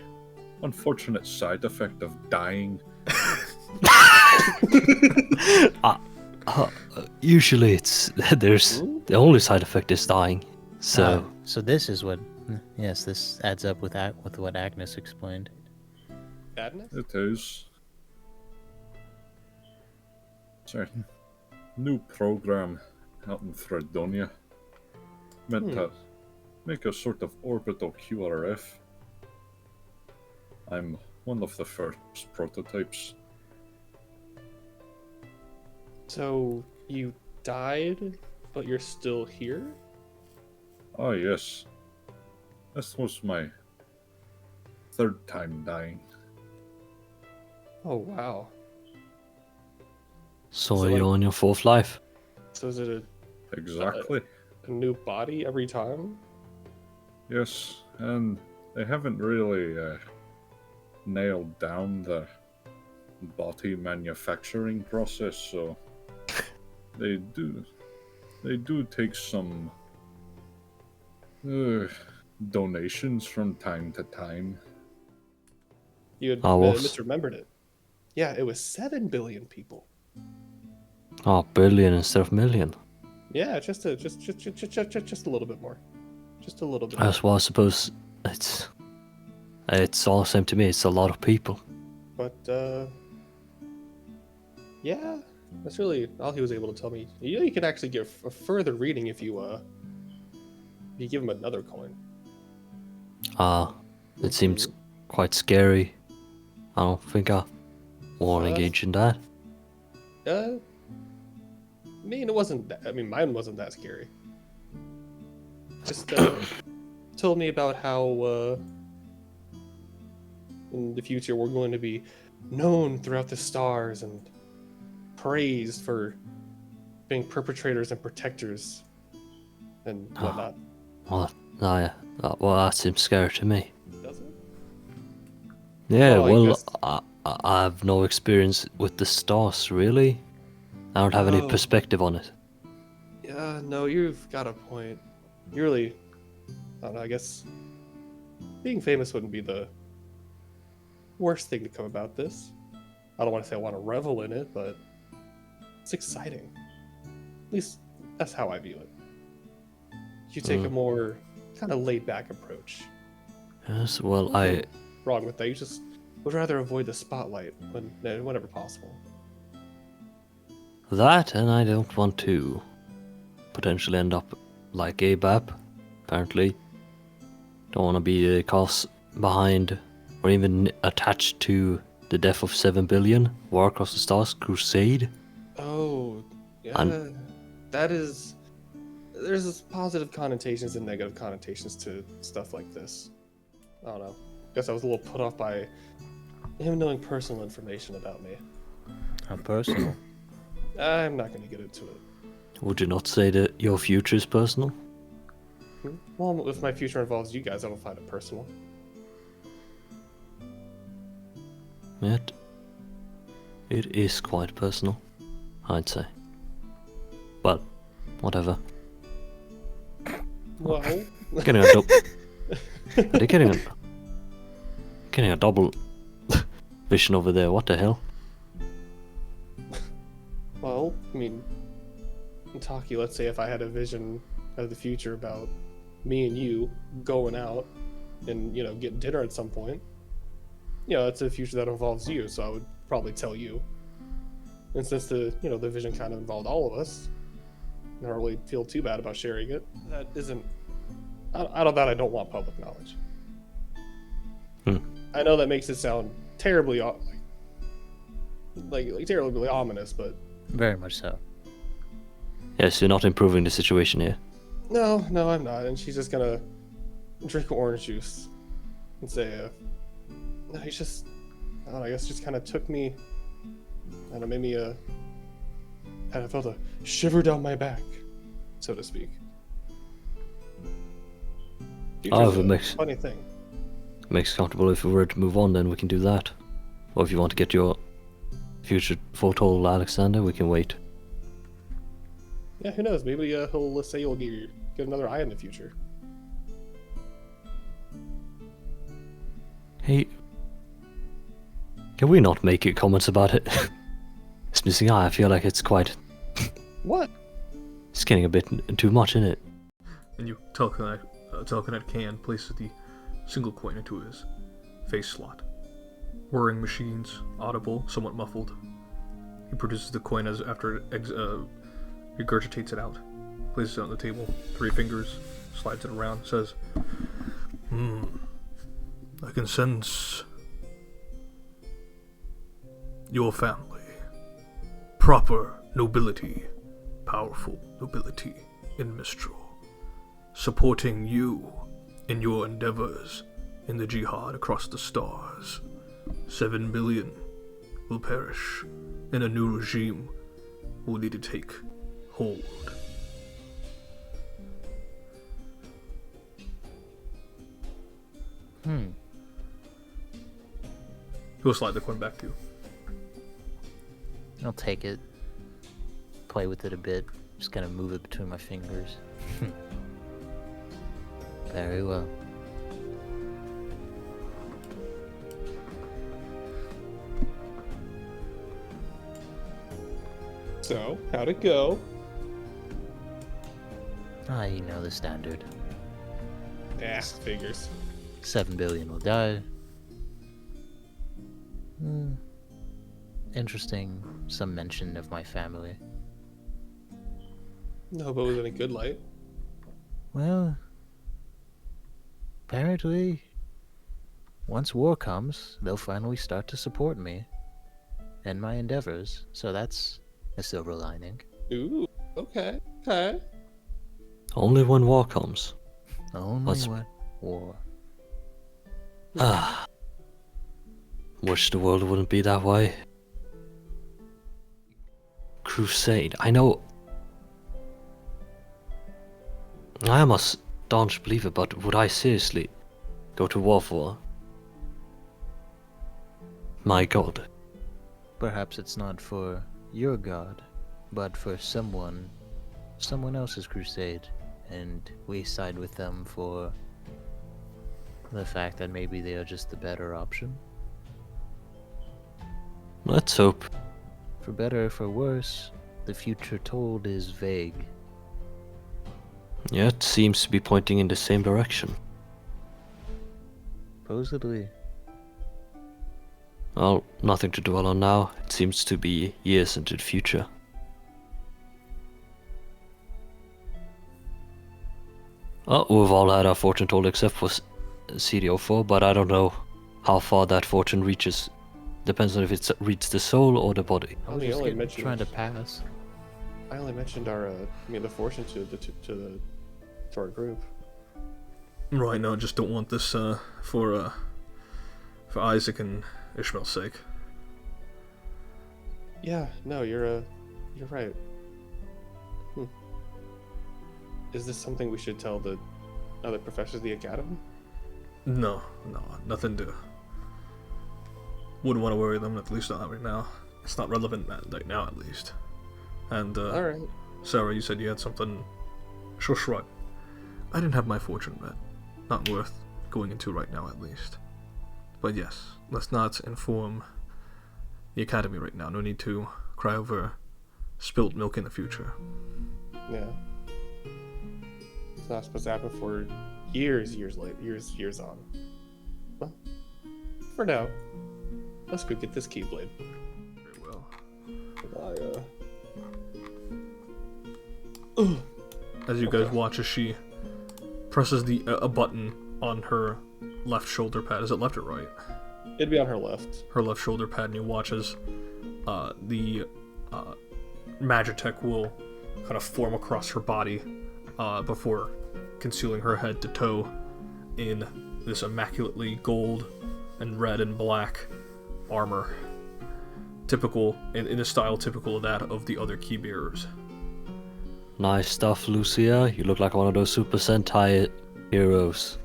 unfortunate side effect of dying. Usually, the only side effect is dying. So So this is what. Yes, this adds up with what Agnes explained. Sadness? It is. Sorry. New program out in Fredonia. Meant to make a sort of orbital QRF. I'm one of the first prototypes. So you died, but you're still here? Oh yes. This was my third time dying. Oh wow. So So, you're on your fourth life. So is it Exactly. a new body every time? Yes, and they haven't really nailed down the body manufacturing process, so they they do take some donations from time to time. You had was. misremembered it. Yeah, it was 7 billion people. Oh, billion instead of million. Yeah, just a little bit more. Just a little bit. That's why I suppose it's all the same to me. It's a lot of people. But yeah, that's really all he was able to tell me. You can actually get a further reading if you give him another coin. It seems quite scary. I don't think I want to engage in that. I mean, it wasn't. Mine wasn't that scary. Just told me about how in the future we're going to be known throughout the stars and praised for being perpetrators and protectors and whatnot. Well, yeah. Well, that seems scary to me. Does it? Yeah, Oh, I well, guess- I have no experience with the stars, really. I don't have any Oh. perspective on it. Yeah, no, you've got a point. You really, I don't know, I guess being famous wouldn't be the worst thing to come about this. I don't want to say I want to revel in it, but it's exciting. At least that's how I view it. You take a more kind of laid back approach. Yes, well, Nothing wrong with that. You just would rather avoid the spotlight whenever possible. That, and I don't want to potentially end up like ABAP, apparently. Don't want to be caught behind or even attached to the death of 7 billion, War Across the Stars, Crusade. Oh, yeah. That is. There's positive connotations and negative connotations to stuff like this. I don't know. Guess I was a little put off by him knowing personal information about me. How personal. I'm not going to get into it. Would you not say that your future is personal? Well, if my future involves you guys, I don't find it personal. Yet, it is quite personal, I'd say. Well, whatever. Well, Getting a They're getting a double vision over there. What the hell? well, I mean, Taki, let's say if I had a vision of the future about me and you going out and, getting dinner at some point, it's a future that involves you, so I would probably tell you. And since the vision kind of involved all of us, I don't really feel too bad about sharing it. That isn't... I don't want public knowledge. I know that makes it sound terribly, terribly ominous, but... Very much so. Yes, you're not improving the situation here. No, I'm not. And she's just gonna drink orange juice and say, no, he's just... I don't know, I guess just kind of took me... and it made me, I felt a shiver down my back, so to speak. Oh, if Future's it a makes funny thing. comfortable, if we were to move on, then we can do that. Or if you want to get your future foretold Alexander, we can wait. Yeah, who knows? Maybe he'll say you'll get another eye in the future. Hey, can we not make comments about it? It's missing eye. I feel like it's quite. What? It's getting a bit too much, isn't it? And you telekinetic hand places the single coin into his face slot. Whirring machines, audible, somewhat muffled. He produces the coin after it regurgitates it out. Places it on the table, 3 fingers, slides it around, says, I can sense your family. Proper nobility, powerful nobility in Mistral. Supporting you in your endeavors in the jihad across the stars. 7 billion will perish, and a new regime will need to take hold. He'll slide the coin back to you. I'll take it, play with it a bit, Just kind of move it between my fingers. Very well. So, how'd it go? Ah, you know the standard. Yeah, figures. 7 billion will die. Interesting, some mention of my family. No, but it was in a good light. Well, apparently, once war comes, they'll finally start to support me and my endeavors, so that's a silver lining. Ooh, okay, okay. Only when war comes. Only What's- when war. Ah. Wish the world wouldn't be that way. Crusade. I know. I am a staunch believer, but would I seriously go to war for my god? Perhaps it's not for your god, but for someone else's crusade, and we side with them for the fact that maybe they are just the better option. Let's hope. For better or for worse, the future told is vague. Yeah, it seems to be pointing in the same direction. Supposedly. Well, nothing to dwell on now. It seems to be years into the future. Oh, we've all had our fortune told except for CDO4, but I don't know how far that fortune reaches. Depends on if it's reached the soul or the body. I was Only just mentioned- trying to pass. I only mentioned our, the fortune to our group. Right now, just don't want this for Isaac and Ishmael's sake. Yeah, no, you're right. Is this something we should tell the other professors of the academy? No, nothing to. Wouldn't want to worry them, at least not right now. It's not relevant right now, at least. And All right. Sarah, you said you had something. She'll shrug. I didn't have my fortune bet. Not worth going into right now, at least. But yes, let's not inform the academy right now. No need to cry over spilled milk in the future. Yeah. It's not supposed to happen for years on. Well, for now, let's go get this keyblade. Very well. As you guys watch as she presses a button on her left shoulder pad. Is it left or right? It'd be on her left. Her left shoulder pad, and you watch as the Magitech will kind of form across her body before concealing her head to toe in this immaculately gold and red and black armor, typical in a style typical of that of the other key bearers. Nice stuff, Lucia. You look like one of those Super Sentai heroes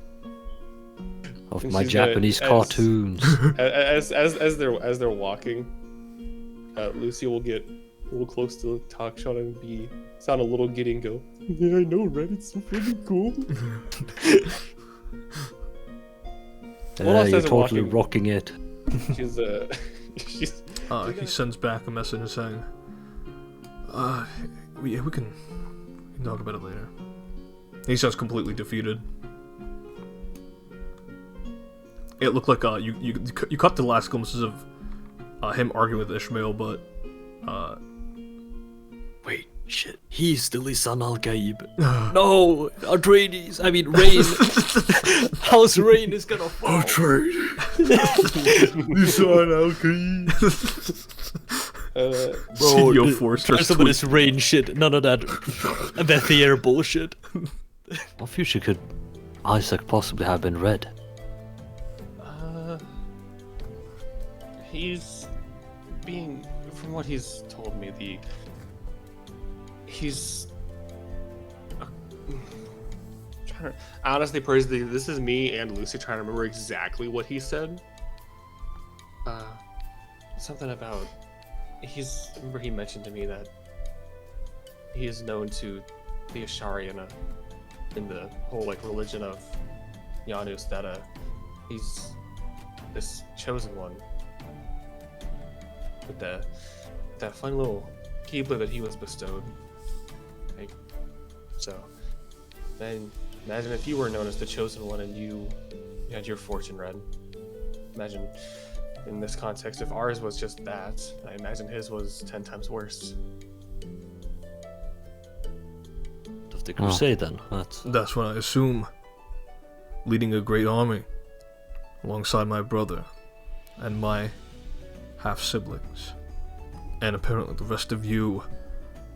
of my She's Japanese as- cartoons. As they're walking, Lucy will get a little close to the talk shot and sound a little giddy and go, "Yeah, I know, right? It's so freaking cool." What else You're as they're totally walking? rocking it. She's she's He sends back a message saying, we can talk about it later. He sounds completely defeated. It looked like you cut the last glimpses of him arguing with Ishmael, but Wait, shit. He's still his son Al-Gaib. No, Atreides. I mean, Rain. House Rain is gonna fall. trade. Nissan Bro, CEO4 try starts some of this Rain shit. None of that Bethier bullshit. What future could Isaac possibly have been read? he's being, from what he's told me, he's trying to, honestly, personally, this is me and Lucy trying to remember exactly what he said. Something about, remember he mentioned to me that he is known to the Ashari in the whole like religion of Janus that he's this chosen one with that fun little keyblade that he was bestowed. Like, so then imagine if you were known as the chosen one and you had your fortune read. Imagine in this context if ours was just that, I imagine his was 10 times worse. Of the crusade, then. That's what I assume. Leading a great army alongside my brother and my half-siblings. And apparently the rest of you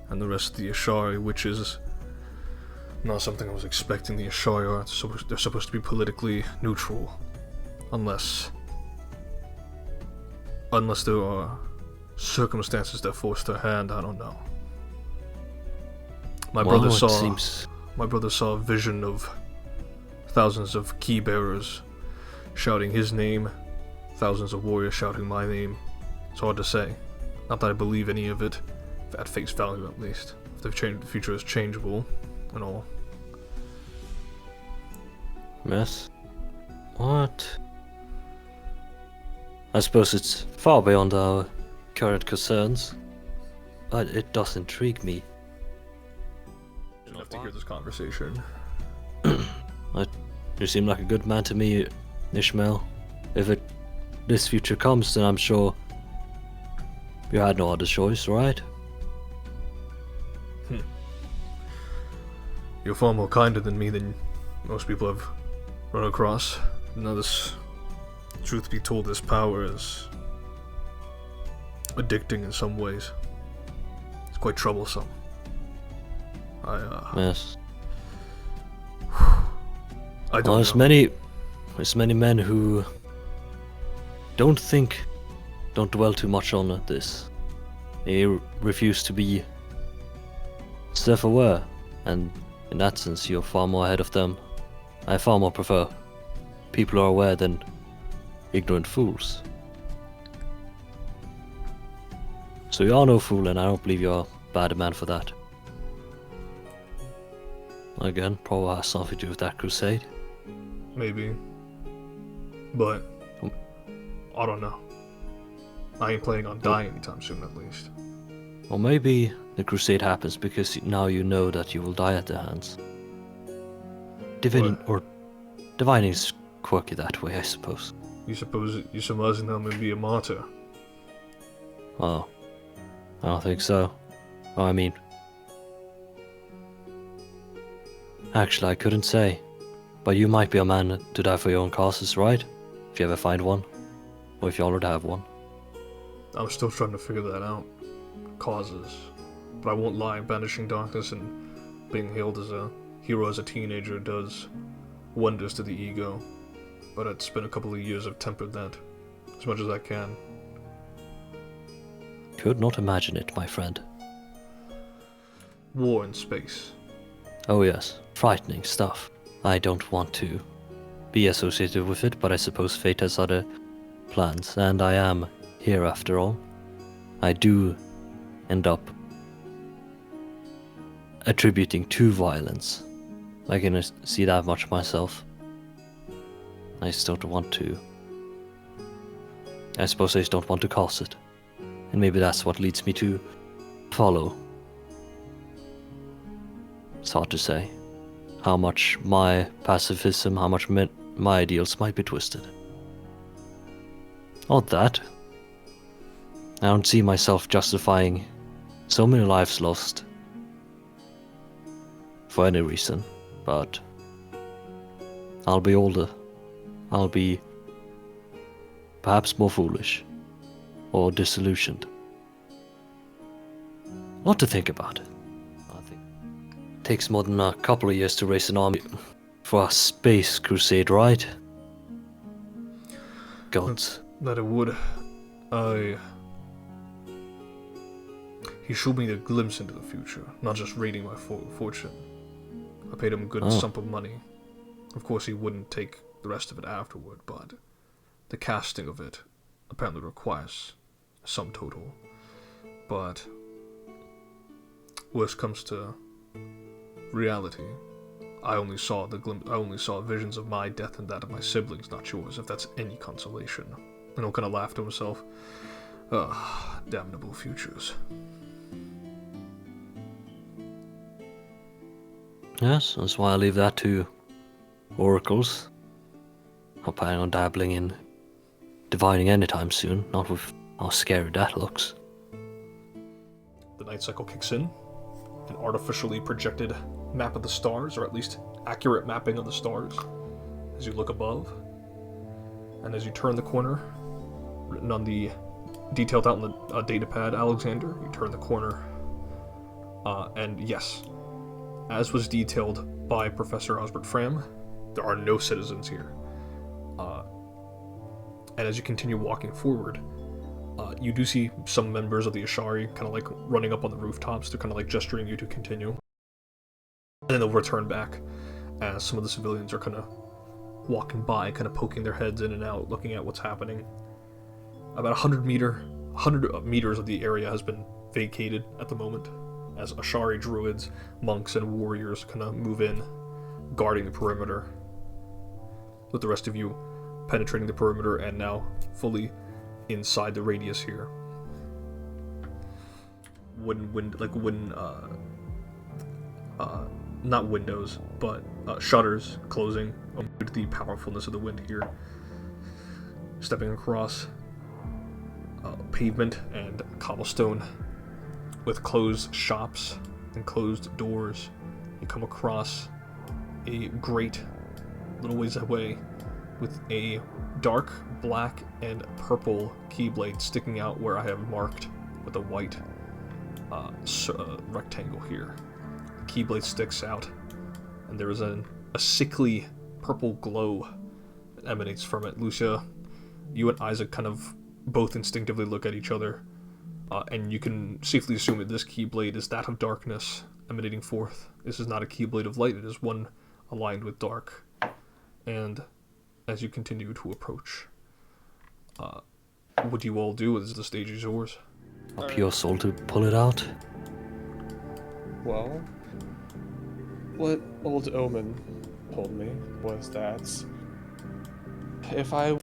and the rest of the Ashari, which is not something I was expecting. The Ashari are they're supposed to be politically neutral. Unless there are circumstances that force their hand, I don't know. My brother saw a vision of thousands of key bearers shouting his name, thousands of warriors shouting my name. It's hard to say. Not that I believe any of it, at face value at least. If the future is changeable and all. Yes. What? I suppose it's far beyond our current concerns, but it does intrigue me. Enough to hear this conversation. You seem like a good man to me, Ishmael. If this future comes, then I'm sure you had no other choice, right? You're far more kinder than me than most people have run across. Now this, truth be told, this power is addicting in some ways. It's quite troublesome. Yes. I don't Well, know. there's many men who don't dwell too much on this. They refuse to be self-aware, and in that sense, you're far more ahead of them. I far more prefer people who are aware than ignorant fools. So you are no fool, and I don't believe you're a bad man for that. Again, probably has something to do with that crusade. Maybe. But I don't know. I ain't planning on dying anytime soon, at least. Or maybe the crusade happens because now you know that you will die at their hands. Divining is quirky that way, I suppose. You surmising I'm gonna be a martyr? Oh, I don't think so. Oh, I mean, actually, I couldn't say. But you might be a man to die for your own causes, right? If you ever find one, or if you already have one. I'm still trying to figure that out. Causes. But I won't lie, banishing darkness and being hailed as a hero as a teenager does wonders to the ego. But it's been a couple of years I've tempered that as much as I can. Could not imagine it, my friend. War in space. Oh yes, frightening stuff. I don't want to be associated with it, but I suppose fate has other plans, and I am here after all. I do end up attributing to violence. I can see that much myself. I just don't want to. I suppose I just don't want to cause it. And maybe that's what leads me to follow. It's hard to say how much my pacifism, how much my ideals might be twisted. Not that. I don't see myself justifying so many lives lost for any reason, but I'll be older. I'll be perhaps more foolish or disillusioned. What to think about it? I think it takes more than a couple of years to raise an army for a space crusade, right? Gods. That it would. He showed me a glimpse into the future, not just raiding my fortune. I paid him a good sum of money. Of course, he wouldn't take the rest of it afterward, but the casting of it apparently requires a sum total. But worst comes to reality, I only saw visions of my death and that of my siblings, not yours, if that's any consolation. And he'll kind of laugh to himself. Damnable futures. Yes, that's why I leave that to oracles. Not planning on dabbling in divining anytime soon, not with how scary that looks. The night cycle kicks in. An artificially projected map of the stars, or at least accurate mapping of the stars, as you look above. And as you turn the corner, written on the detailed out on the data pad, Alexander, you turn the corner, and yes, as was detailed by Professor Osbert Fram, there are no citizens here. And as you continue walking forward, you do see some members of the Ashari kind of like running up on the rooftops to kind of like gesturing you to continue. And then they'll return back as some of the civilians are kind of walking by, kind of poking their heads in and out, looking at what's happening. About 100 meters of the area has been vacated at the moment, as Ashari druids, monks, and warriors kind of move in, guarding the perimeter, with the rest of you penetrating the perimeter and now fully inside the radius here. Not windows, but shutters closing due to the powerfulness of the wind here. Stepping across pavement and cobblestone with closed shops and closed doors, you come across a grate a little ways away with a dark black and purple keyblade sticking out where I have marked with a white rectangle here. The keyblade sticks out, and there is a sickly purple glow that emanates from it. Lucia, you and Isaac kind of both instinctively look at each other, and you can safely assume that this keyblade is that of darkness emanating forth. This is not a keyblade of light, it is one aligned with dark. And as you continue to approach, what do you all do as the stage is yours? Up your soul to pull it out. Well, what old Omen told me was that if I,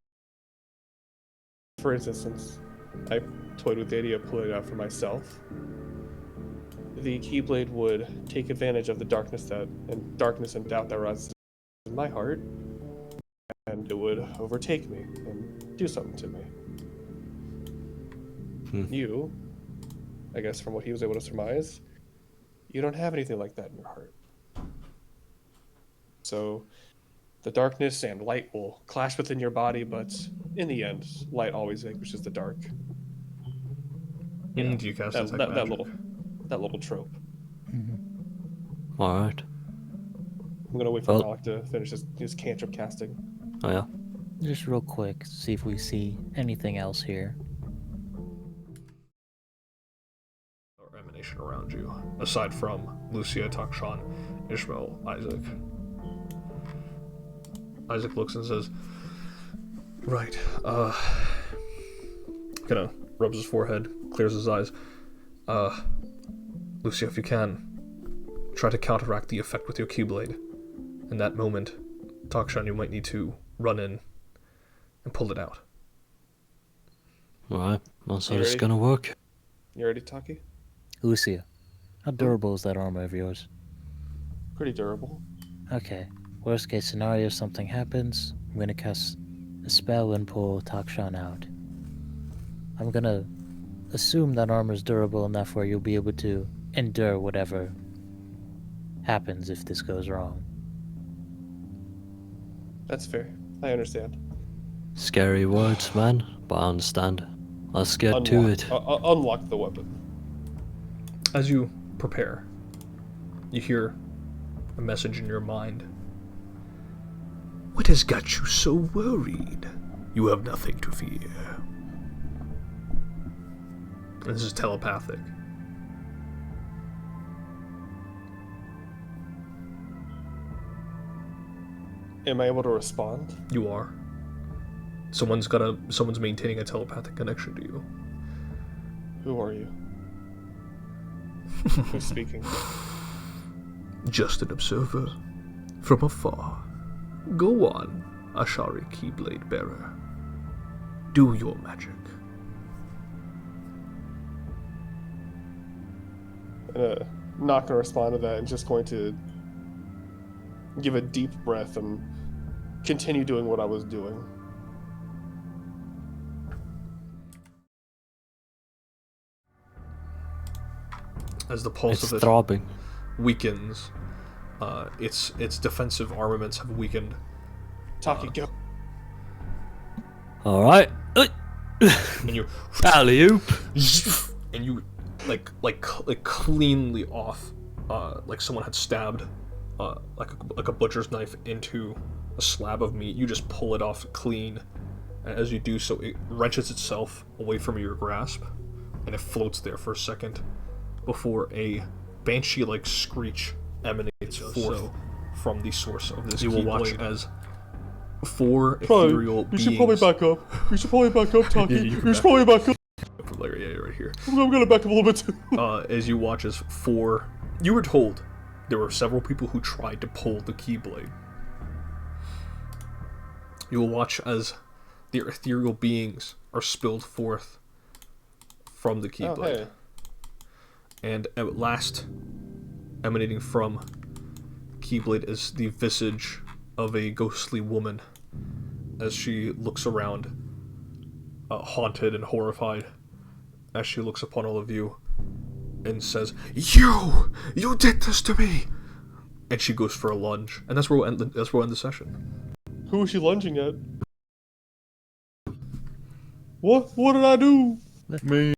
for instance, I toyed with the idea of pulling it out for myself, the Keyblade would take advantage of the darkness and doubt that rises in my heart, and it would overtake me and do something to me. You, I guess from what he was able to surmise, you don't have anything like that in your heart. So the darkness and light will clash within your body, but in the end, light always vanquishes the dark. You know, Do you cast that magic? that little trope. Alright. I'm gonna wait for Well- Malik to finish his cantrip casting. Oh yeah. Just real quick, see if we see anything else here. Or emanation around you, aside from Lucia, Takshan, Ishmael, Isaac. Isaac looks and says, right, kinda rubs his forehead, clears his eyes. Lucia, if you can, try to counteract the effect with your Keyblade. In that moment, Takshan, you might need to run in and pull it out. Alright. That's how You it's ready? gonna work. You ready, Taki? Lucia, how durable is that armor of yours? Pretty durable. Okay, worst case scenario, something happens, I'm gonna cast a spell and pull Takshan out. I'm gonna assume that armor's durable enough where you'll be able to endure whatever happens if this goes wrong. That's fair. I understand. Scary words, man, but I understand. Let's get to it. Unlock the weapon. As you prepare, you hear a message in your mind. What has got you so worried? You have nothing to fear. And this is telepathic. Am I able to respond? You are. Someone's maintaining a telepathic connection to you. Who are you? Who's speaking? Just an observer from afar. Go on, Ashari Keyblade Bearer. Do your magic. Not gonna respond to that, and just going to give a deep breath and continue doing what I was doing. As the pulse It's of it throbbing. weakens, its defensive armaments have weakened. Taki, go. All right. And you Alley oop. and you like cleanly off, like someone had stabbed like a butcher's knife into a slab of meat. You just pull it off clean, and as you do so, it wrenches itself away from your grasp, and it floats there for a second before a banshee-like screech emanates forth from the source of this. You will watch as four ethereal beings. You should probably back up. You should probably back up, Taki. Yeah, you should probably back up. Yeah, right here. I'm gonna back up a little bit too. As you watch as four... You were told there were several people who tried to pull the keyblade. You will watch as their ethereal beings are spilled forth from the keyblade. Oh, hey. And at last, emanating from keyblade is the visage of a ghostly woman as she looks around, haunted and horrified, as she looks upon all of you and says, You did this to me! And she goes for a lunge. And that's where we'll end the session. Who was she lunging at? What did I do? Me.